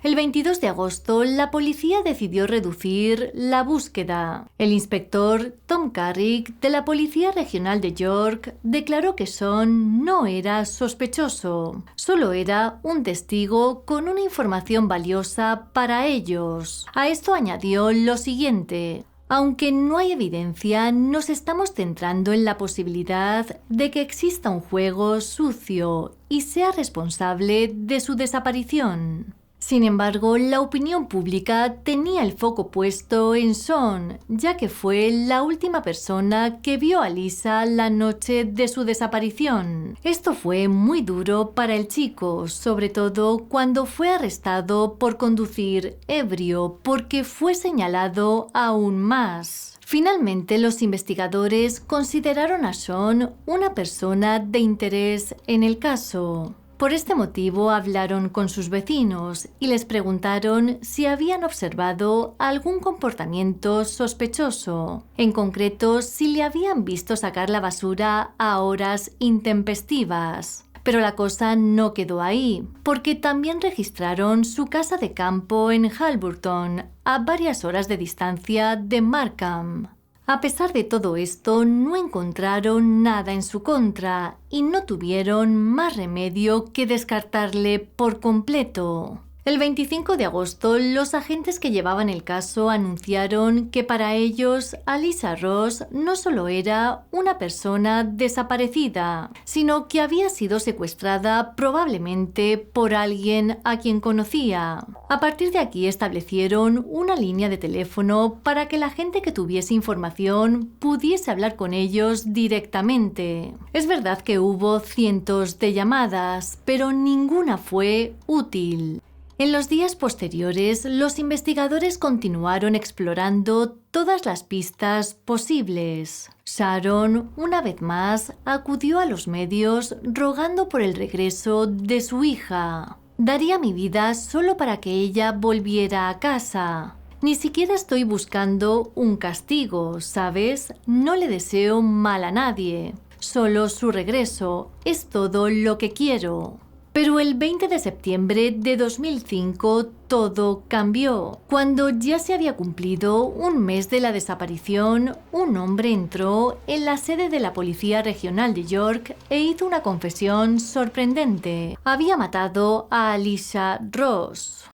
El 22 de agosto, la policía decidió reducir la búsqueda. El inspector Tom Carrick, de la Policía Regional de York, declaró que Sean no era sospechoso, solo era un testigo con una información valiosa para ellos. A esto añadió lo siguiente: aunque no hay evidencia, nos estamos centrando en la posibilidad de que exista un juego sucio y sea responsable de su desaparición. Sin embargo, la opinión pública tenía el foco puesto en Sean, ya que fue la última persona que vio a Lisa la noche de su desaparición. Esto fue muy duro para el chico, sobre todo cuando fue arrestado por conducir ebrio, porque fue señalado aún más. Finalmente, los investigadores consideraron a Sean una persona de interés en el caso. Por este motivo hablaron con sus vecinos y les preguntaron si habían observado algún comportamiento sospechoso, en concreto si le habían visto sacar la basura a horas intempestivas. Pero la cosa no quedó ahí, porque también registraron su casa de campo en Halburton, a varias horas de distancia de Markham. A pesar de todo esto, no encontraron nada en su contra y no tuvieron más remedio que descartarle por completo. El 25 de agosto, los agentes que llevaban el caso anunciaron que para ellos Alyssa Ross no solo era una persona desaparecida, sino que había sido secuestrada probablemente por alguien a quien conocía. A partir de aquí establecieron una línea de teléfono para que la gente que tuviese información pudiese hablar con ellos directamente. Es verdad que hubo cientos de llamadas, pero ninguna fue útil. En los días posteriores, los investigadores continuaron explorando todas las pistas posibles. Sharon, una vez más, acudió a los medios rogando por el regreso de su hija. Daría mi vida solo para que ella volviera a casa. Ni siquiera estoy buscando un castigo, ¿sabes? No le deseo mal a nadie. Solo su regreso es todo lo que quiero. Pero el 20 de septiembre de 2005 todo cambió. Cuando ya se había cumplido un mes de la desaparición, un hombre entró en la sede de la Policía Regional de York e hizo una confesión sorprendente. Había matado a Alyssa Ross.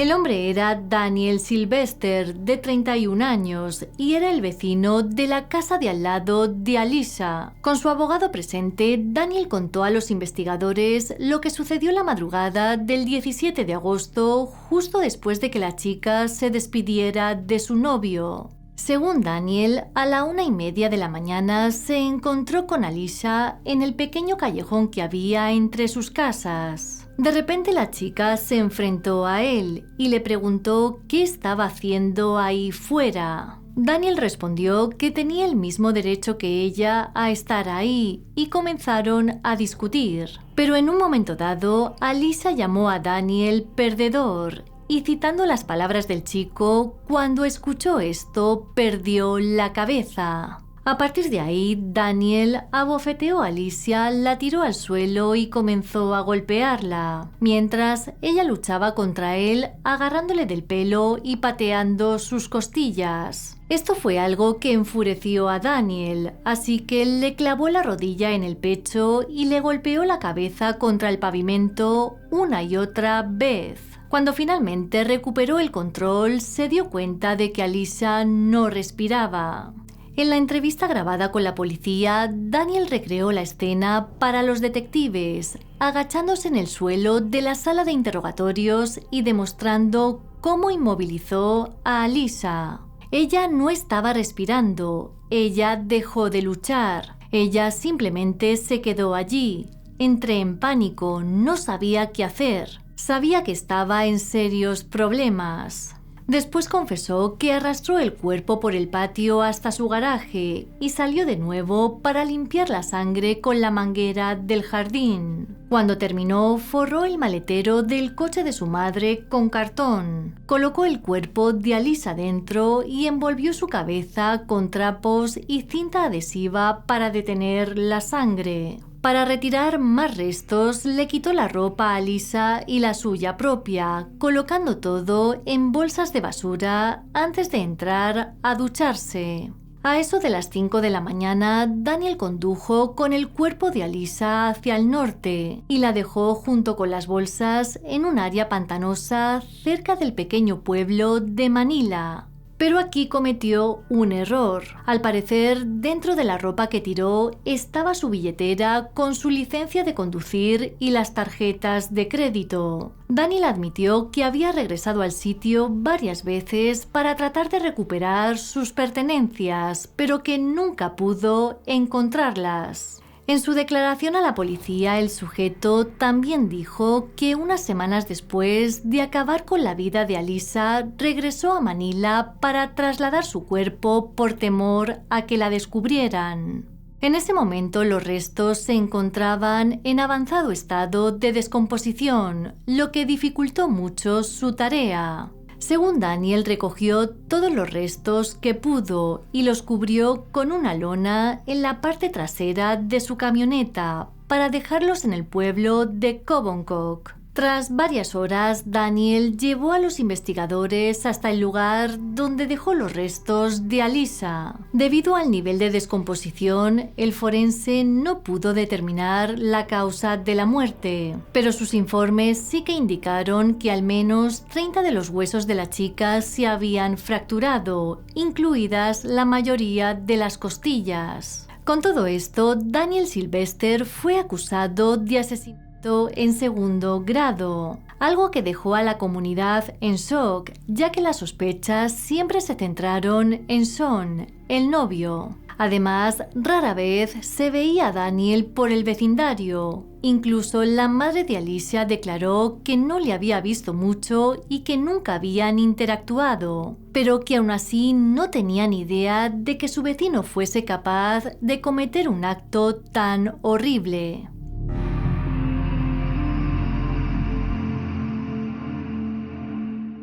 El hombre era Daniel Sylvester, de 31 años, y era el vecino de la casa de al lado de Alyssa. Con su abogado presente, Daniel contó a los investigadores lo que sucedió la madrugada del 17 de agosto, justo después de que la chica se despidiera de su novio. Según Daniel, a la 1:30 de la mañana se encontró con Alyssa en el pequeño callejón que había entre sus casas. De repente la chica se enfrentó a él y le preguntó qué estaba haciendo ahí fuera. Daniel respondió que tenía el mismo derecho que ella a estar ahí y comenzaron a discutir. Pero en un momento dado, Alyssa llamó a Daniel perdedor y, citando las palabras del chico, cuando escuchó esto perdió la cabeza. A partir de ahí, Daniel abofeteó a Alyssa, la tiró al suelo y comenzó a golpearla, mientras ella luchaba contra él, agarrándole del pelo y pateando sus costillas. Esto fue algo que enfureció a Daniel, así que le clavó la rodilla en el pecho y le golpeó la cabeza contra el pavimento una y otra vez. Cuando finalmente recuperó el control, se dio cuenta de que Alyssa no respiraba. En la entrevista grabada con la policía, Daniel recreó la escena para los detectives, agachándose en el suelo de la sala de interrogatorios y demostrando cómo inmovilizó a Alyssa. Ella no estaba respirando, ella dejó de luchar, ella simplemente se quedó allí. Entré en pánico, no sabía qué hacer, sabía que estaba en serios problemas. Después confesó que arrastró el cuerpo por el patio hasta su garaje y salió de nuevo para limpiar la sangre con la manguera del jardín. Cuando terminó, forró el maletero del coche de su madre con cartón, colocó el cuerpo de Alyssa dentro y envolvió su cabeza con trapos y cinta adhesiva para detener la sangre. Para retirar más restos, le quitó la ropa a Alyssa y la suya propia, colocando todo en bolsas de basura antes de entrar a ducharse. A eso de las 5 de la mañana, Daniel condujo con el cuerpo de Alyssa hacia el norte y la dejó junto con las bolsas en un área pantanosa cerca del pequeño pueblo de Manila. pero aquí cometió un error. Al parecer, dentro de la ropa que tiró estaba su billetera con su licencia de conducir y las tarjetas de crédito. Daniel admitió que había regresado al sitio varias veces para tratar de recuperar sus pertenencias, pero que nunca pudo encontrarlas. En su declaración a la policía, el sujeto también dijo que unas semanas después de acabar con la vida de Alisa, regresó a Manila para trasladar su cuerpo por temor a que la descubrieran. En ese momento los restos se encontraban en avanzado estado de descomposición, lo que dificultó mucho su tarea. Según Daniel, recogió todos los restos que pudo y los cubrió con una lona en la parte trasera de su camioneta para dejarlos en el pueblo de Cobboncock. Tras varias horas, Daniel llevó a los investigadores hasta el lugar donde dejó los restos de Alisa. Debido al nivel de descomposición, el forense no pudo determinar la causa de la muerte, pero sus informes sí que indicaron que al menos 30 de los huesos de la chica se habían fracturado, incluidas la mayoría de las costillas. Con todo esto, Daniel Sylvester fue acusado de asesinato en segundo grado, algo que dejó a la comunidad en shock, ya que las sospechas siempre se centraron en Sean, el novio. Además, rara vez se veía a Daniel por el vecindario. Incluso la madre de Alicia declaró que no le había visto mucho y que nunca habían interactuado, pero que aún así no tenían idea de que su vecino fuese capaz de cometer un acto tan horrible.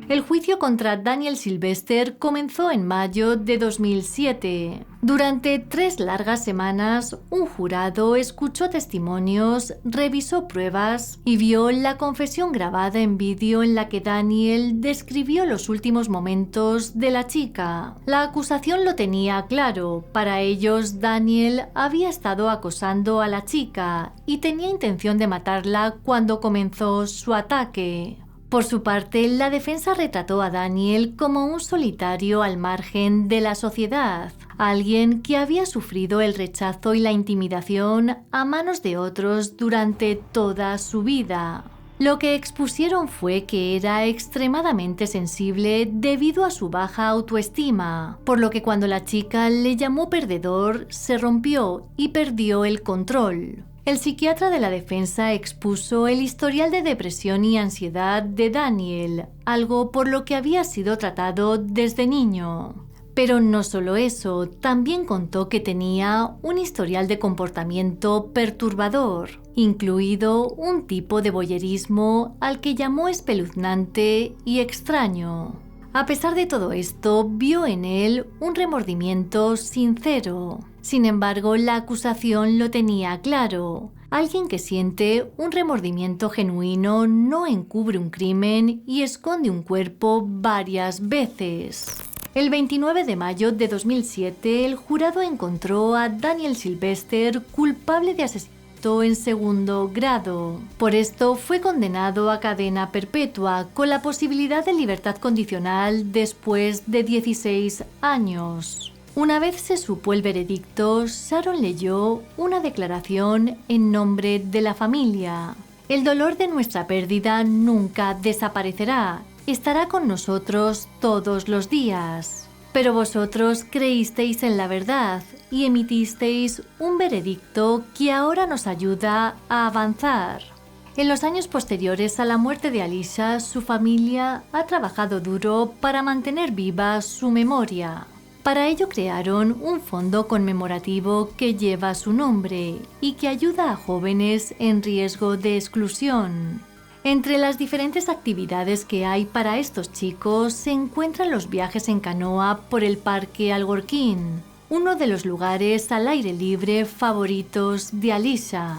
El juicio contra Daniel Sylvester comenzó en mayo de 2007. Durante 3 largas semanas, un jurado escuchó testimonios, revisó pruebas y vio la confesión grabada en vídeo en la que Daniel describió los últimos momentos de la chica. La acusación lo tenía claro. Para ellos, Daniel había estado acosando a la chica y tenía intención de matarla cuando comenzó su ataque. Por su parte, la defensa retrató a Daniel como un solitario al margen de la sociedad, alguien que había sufrido el rechazo y la intimidación a manos de otros durante toda su vida. Lo que expusieron fue que era extremadamente sensible debido a su baja autoestima, por lo que cuando la chica le llamó perdedor, se rompió y perdió el control. El psiquiatra de la defensa expuso el historial de depresión y ansiedad de Daniel, algo por lo que había sido tratado desde niño. Pero no solo eso, también contó que tenía un historial de comportamiento perturbador, incluido un tipo de voyerismo al que llamó espeluznante y extraño. A pesar de todo esto, vio en él un remordimiento sincero. Sin embargo, la acusación lo tenía claro. Alguien que siente un remordimiento genuino no encubre un crimen y esconde un cuerpo varias veces. El 29 de mayo de 2007, el jurado encontró a Daniel Sylvester culpable de asesinato en segundo grado. Por esto fue condenado a cadena perpetua, con la posibilidad de libertad condicional después de 16 años. Una vez se supo el veredicto, Sharon leyó una declaración en nombre de la familia. El dolor de nuestra pérdida nunca desaparecerá. Estará con nosotros todos los días. Pero vosotros creísteis en la verdad y emitisteis un veredicto que ahora nos ayuda a avanzar. En los años posteriores a la muerte de Alicia, su familia ha trabajado duro para mantener viva su memoria. Para ello crearon un fondo conmemorativo que lleva su nombre y que ayuda a jóvenes en riesgo de exclusión. Entre las diferentes actividades que hay para estos chicos se encuentran los viajes en canoa por el Parque Algorquín, uno de los lugares al aire libre favoritos de Alicia.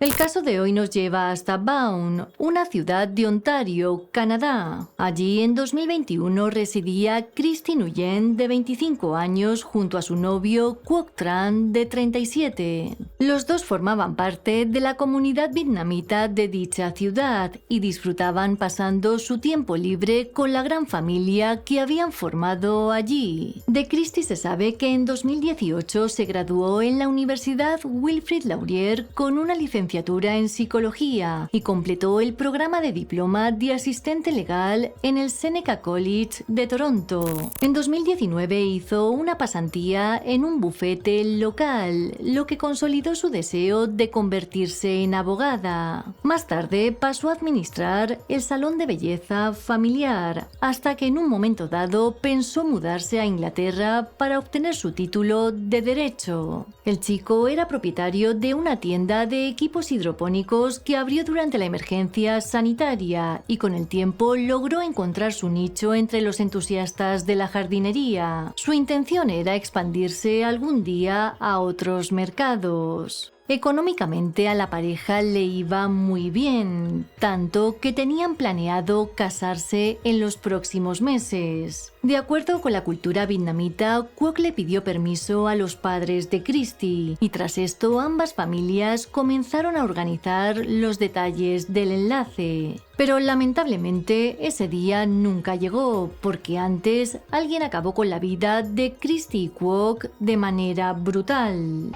El caso de hoy nos lleva hasta Vaughan, una ciudad de Ontario, Canadá. Allí en 2021 residía Christy Nguyen, de 25 años, junto a su novio Quoc Tran, de 37. Los dos formaban parte de la comunidad vietnamita de dicha ciudad y disfrutaban pasando su tiempo libre con la gran familia que habían formado allí. De Christy se sabe que en 2018 se graduó en la Universidad Wilfrid Laurier con una licenciatura en psicología y completó el programa de diploma de asistente legal en el Seneca College de Toronto. En 2019 hizo una pasantía en un bufete local, lo que consolidó su deseo de convertirse en abogada. Más tarde pasó a administrar el salón de belleza familiar, hasta que en un momento dado pensó mudarse a Inglaterra para obtener su título de Derecho. El chico era propietario de una tienda de equipos hidropónicos que abrió durante la emergencia sanitaria y con el tiempo logró encontrar su nicho entre los entusiastas de la jardinería. Su intención era expandirse algún día a otros mercados. Económicamente a la pareja le iba muy bien, tanto que tenían planeado casarse en los próximos meses. De acuerdo con la cultura vietnamita, Quoc le pidió permiso a los padres de Christy y tras esto ambas familias comenzaron a organizar los detalles del enlace. Pero lamentablemente ese día nunca llegó, porque antes alguien acabó con la vida de Christy y Quoc de manera brutal.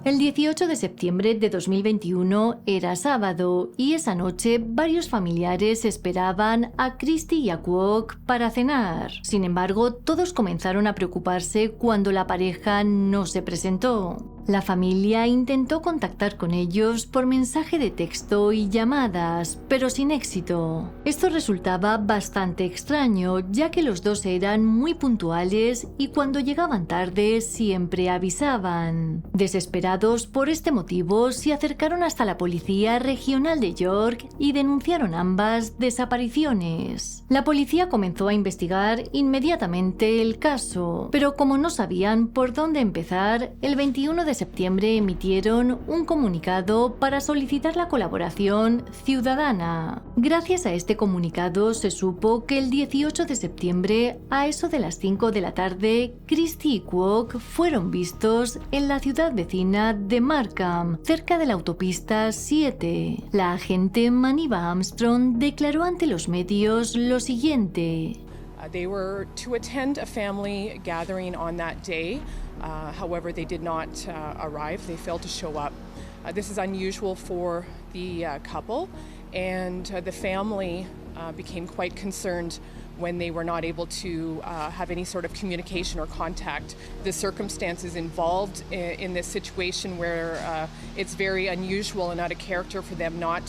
El 18 de septiembre de 2021 era sábado y esa noche varios familiares esperaban a Christy y a Quoc para cenar. Sin embargo, todos comenzaron a preocuparse cuando la pareja no se presentó. La familia intentó contactar con ellos por mensaje de texto y llamadas, pero sin éxito. Esto resultaba bastante extraño, ya que los dos eran muy puntuales y cuando llegaban tarde siempre avisaban. Desesperados por este motivo, se acercaron hasta la policía regional de York y denunciaron ambas desapariciones. La policía comenzó a investigar inmediatamente el caso, pero como no sabían por dónde empezar, el 21 de septiembre emitieron un comunicado para solicitar la colaboración ciudadana. Gracias a este comunicado se supo que el 18 de septiembre, a eso de las 5 de la tarde, Christy y Quoc fueron vistos en la ciudad vecina de Markham, cerca de la autopista 7. La agente Maniva Armstrong declaró ante los medios lo siguiente. They were to attend a family gathering on that day. However, they did not arrive. They failed to show up. This is unusual for the couple, and the family became quite concerned when they were not able to have any sort of communication or contact. The circumstances involved in this situation where it's very unusual and out of character for them not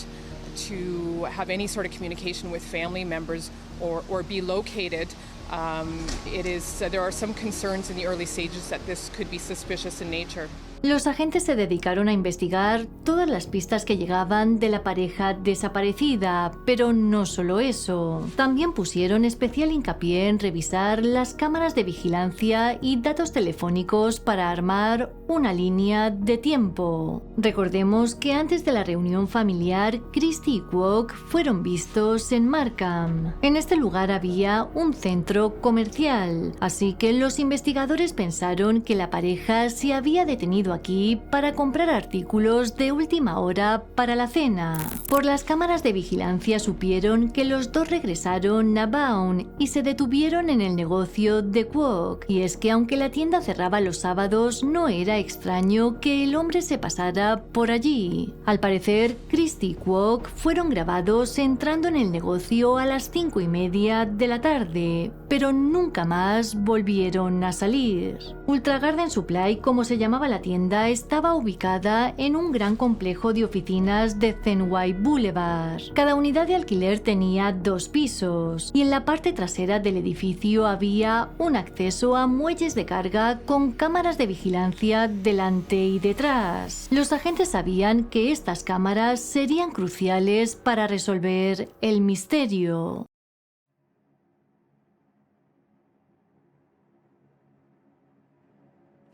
to have any sort of communication with family members or be located. There are some concerns in the early stages that this could be suspicious in nature. Los agentes se dedicaron a investigar todas las pistas que llegaban de la pareja desaparecida, pero no solo eso. También pusieron especial hincapié en revisar las cámaras de vigilancia y datos telefónicos para armar una línea de tiempo. Recordemos que antes de la reunión familiar, Christy y Quoc fueron vistos en Markham. En este lugar había un centro comercial, así que los investigadores pensaron que la pareja se había detenido aquí para comprar artículos de última hora para la cena. Por las cámaras de vigilancia supieron que los dos regresaron a Vaughan y se detuvieron en el negocio de Quoc. Y es que aunque la tienda cerraba los sábados, no era extraño que el hombre se pasara por allí. Al parecer, Christy y Quoc fueron grabados entrando en el negocio a las 5:30 de la tarde, pero nunca más volvieron a salir. Ultra Garden Supply, como se llamaba la tienda, estaba ubicada en un gran complejo de oficinas de Zenway Boulevard. Cada unidad de alquiler tenía 2 pisos y en la parte trasera del edificio había un acceso a muelles de carga con cámaras de vigilancia delante y detrás. Los agentes sabían que estas cámaras serían cruciales para resolver el misterio.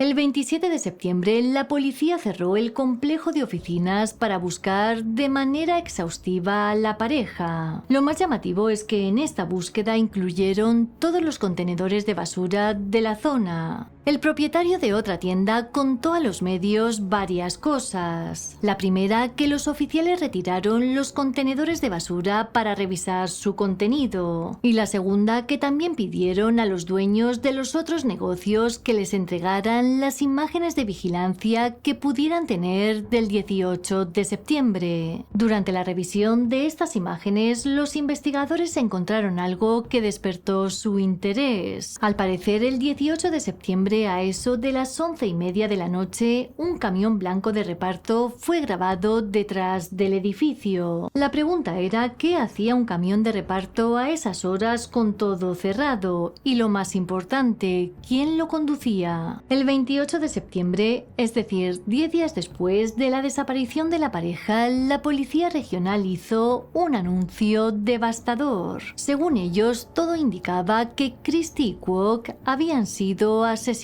El 27 de septiembre, la policía cerró el complejo de oficinas para buscar de manera exhaustiva a la pareja. Lo más llamativo es que en esta búsqueda incluyeron todos los contenedores de basura de la zona. El propietario de otra tienda contó a los medios varias cosas. La primera, que los oficiales retiraron los contenedores de basura para revisar su contenido. Y la segunda, que también pidieron a los dueños de los otros negocios que les entregaran las imágenes de vigilancia que pudieran tener del 18 de septiembre. Durante la revisión de estas imágenes, los investigadores encontraron algo que despertó su interés. Al parecer, el 18 de septiembre, a eso de las 11:30 de la noche, un camión blanco de reparto fue grabado detrás del edificio. La pregunta era ¿qué hacía un camión de reparto a esas horas con todo cerrado? Y lo más importante, ¿quién lo conducía? El 28 de septiembre, es decir, 10 días después de la desaparición de la pareja, la policía regional hizo un anuncio devastador. Según ellos, todo indicaba que Christy y Kwok habían sido asesinados.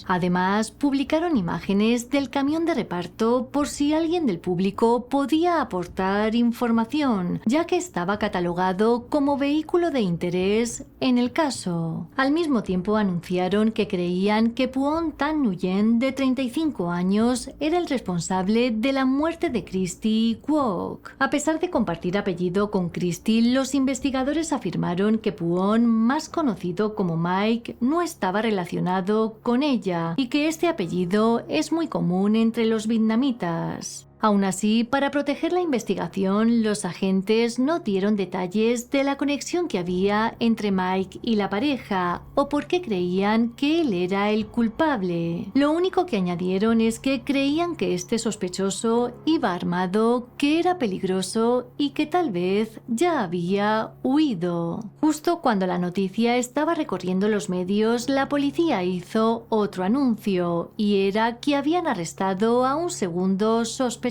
Además, publicaron imágenes del camión de reparto por si alguien del público podía aportar información, ya que estaba catalogado como vehículo de interés en el caso. Al mismo tiempo anunciaron que creían que Phuong Thanh Nguyen, de 35 años, era el responsable de la muerte de Christy y Kwok. A pesar de compartir apellido con Christy, los investigadores afirmaron que Phuong, más conocido como Mike, no estaba relacionado con ella y que este apellido es muy común entre los vietnamitas. Aún así, para proteger la investigación, los agentes no dieron detalles de la conexión que había entre Mike y la pareja o por qué creían que él era el culpable. Lo único que añadieron es que creían que este sospechoso iba armado, que era peligroso y que tal vez ya había huido. Justo cuando la noticia estaba recorriendo los medios, la policía hizo otro anuncio y era que habían arrestado a un segundo sospechoso.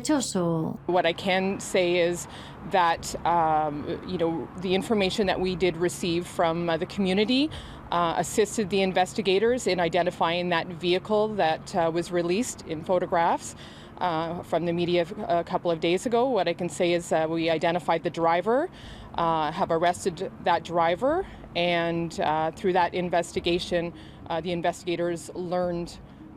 What I can say is that, the information that we did receive from the community assisted the investigators in identifying that vehicle that was released in photographs from the media a couple of days ago. What I can say is we identified the driver, have arrested that driver, and through that investigation, the investigators learned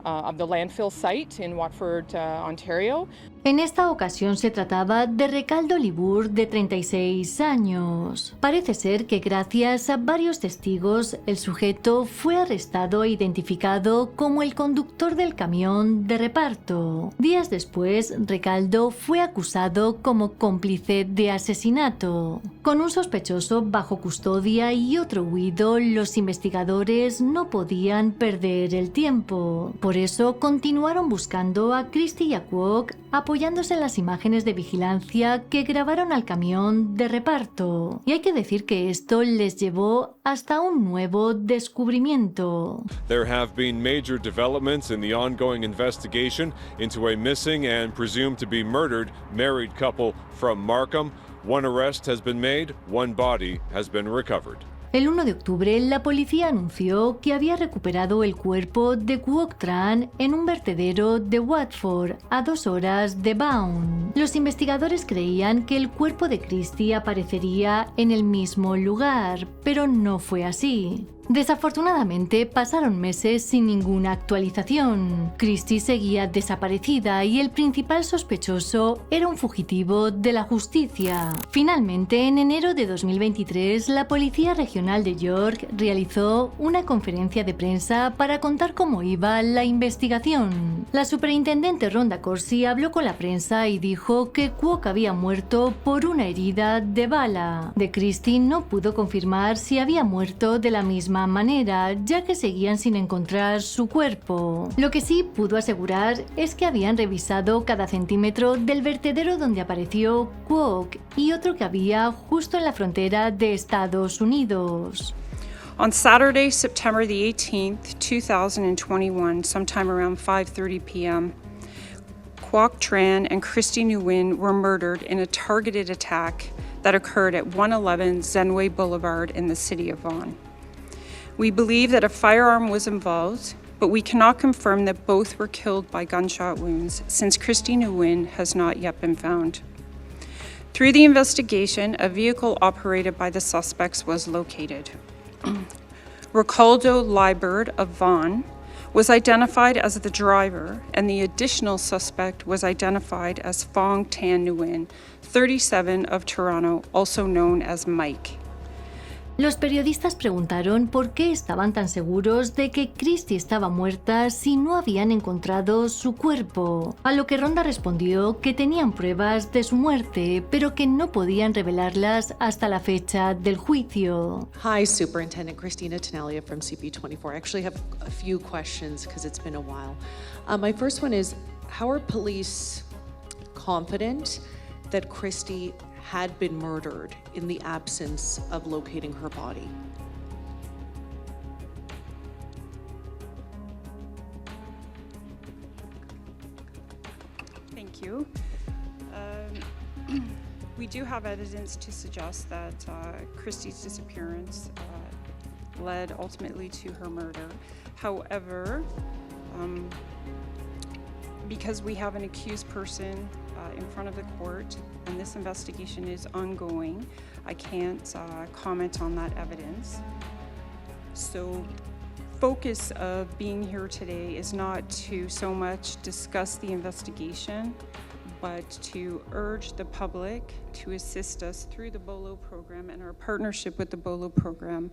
of the landfill site in Watford, Ontario. En esta ocasión se trataba de Recaldo Libur, de 36 años. Parece ser que gracias a varios testigos, el sujeto fue arrestado e identificado como el conductor del camión de reparto. Días después, Recaldo fue acusado como cómplice de asesinato. Con un sospechoso bajo custodia y otro huido, los investigadores no podían perder el tiempo. Por eso continuaron buscando a Christy y a Kwok, apoyándose en las imágenes de vigilancia que grabaron al camión de reparto. Y hay que decir que esto les llevó hasta un nuevo descubrimiento. There have been major developments in the ongoing investigation into a missing and presumed to be murdered married couple from Markham. One arrest has been made, one body has been recovered. El 1 de octubre, la policía anunció que había recuperado el cuerpo de Kwok Tran en un vertedero de Watford, a 2 horas de Vaughan. Los investigadores creían que el cuerpo de Christy aparecería en el mismo lugar, pero no fue así. Desafortunadamente, pasaron meses sin ninguna actualización. Christy seguía desaparecida y el principal sospechoso era un fugitivo de la justicia. Finalmente, en enero de 2023, la Policía Regional de York realizó una conferencia de prensa para contar cómo iba la investigación. La superintendente Rhonda Corsi habló con la prensa y dijo que Kwok había muerto por una herida de bala. De Christy no pudo confirmar si había muerto de la misma manera, ya que seguían sin encontrar su cuerpo. Lo que sí pudo asegurar es que habían revisado cada centímetro del vertedero donde apareció Kwok y otro que había justo en la frontera de Estados Unidos. On Saturday, September the 18th, 2021, sometime around 5:30 p.m., Kwok Tran and Christy Nguyen were murdered in a targeted attack that occurred at 111 Zenway Boulevard in the city of Vaughan. We believe that a firearm was involved but we cannot confirm that both were killed by gunshot wounds since Christy Nguyen has not yet been found. Through the investigation, a vehicle operated by the suspects was located. Ricardo Liebert of Vaughan was identified as the driver, and the additional suspect was identified as Phong Tan Nguyen, 37, of Toronto, also known as Mike. Los periodistas preguntaron por qué estaban tan seguros de que Christy estaba muerta si no habían encontrado su cuerpo, a lo que Ronda respondió que tenían pruebas de su muerte, pero que no podían revelarlas hasta la fecha del juicio. Hi, Superintendent Christina Tenelia from CP24. I actually have a few questions because it's been a while. My first one is, how are police confident that Christy had been murdered in the absence of locating her body? Thank you. We do have evidence to suggest that Christy's disappearance led ultimately to her murder. However, because we have an accused person in front of the court and this investigation is ongoing, I can't comment on that evidence. So, focus of being here today is not to so much discuss the investigation, but to urge the public to assist us through the BOLO program and our partnership with the BOLO program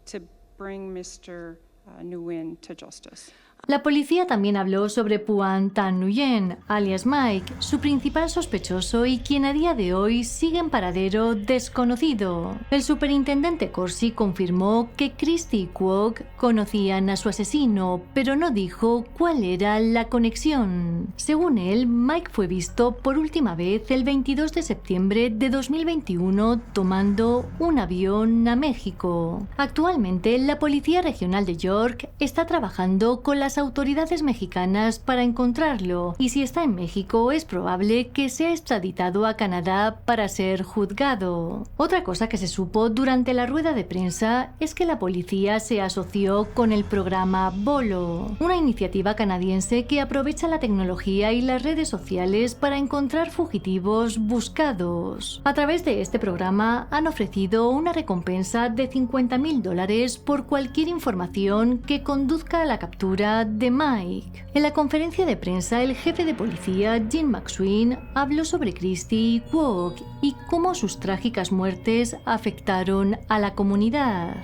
to bring Mr. Nguyen to justice. La policía también habló sobre Phuong Thanh Nguyen, alias Mike, su principal sospechoso y quien a día de hoy sigue en paradero desconocido. El superintendente Corsi confirmó que Christy y Kwok conocían a su asesino, pero no dijo cuál era la conexión. Según él, Mike fue visto por última vez el 22 de septiembre de 2021 tomando un avión a México. Actualmente, la Policía Regional de York está trabajando con las autoridades mexicanas para encontrarlo, y si está en México es probable que sea extraditado a Canadá para ser juzgado. Otra cosa que se supo durante la rueda de prensa es que la policía se asoció con el programa BOLO, una iniciativa canadiense que aprovecha la tecnología y las redes sociales para encontrar fugitivos buscados. A través de este programa han ofrecido una recompensa de $50,000 por cualquier información que conduzca a la captura de Mike. En la conferencia de prensa, el jefe de policía, Jim McSween, habló sobre Christy y Kwok y cómo sus trágicas muertes afectaron a la comunidad.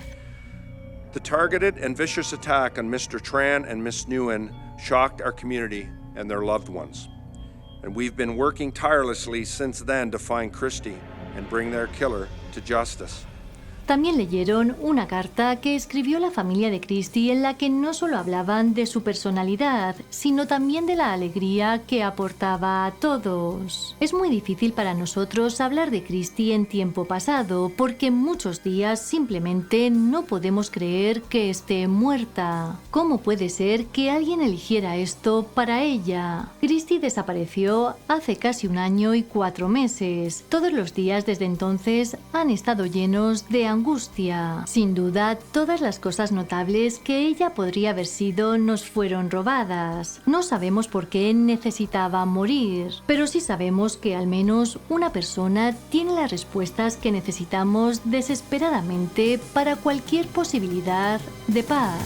The targeted and vicious attack on Mr. Tran and Ms. Nguyen shocked our community and their loved ones. And we've been working tirelessly since then to find Christy and bring their killer to justice. También leyeron una carta que escribió la familia de Christy en la que no solo hablaban de su personalidad, sino también de la alegría que aportaba a todos. Es muy difícil para nosotros hablar de Christy en tiempo pasado, porque muchos días simplemente no podemos creer que esté muerta. ¿Cómo puede ser que alguien eligiera esto para ella? Christy desapareció hace casi 1 año y 4 meses. Todos los días desde entonces han estado llenos de angustia. Sin duda, todas las cosas notables que ella podría haber sido nos fueron robadas. No sabemos por qué necesitaba morir, pero sí sabemos que al menos una persona tiene las respuestas que necesitamos desesperadamente para cualquier posibilidad de paz.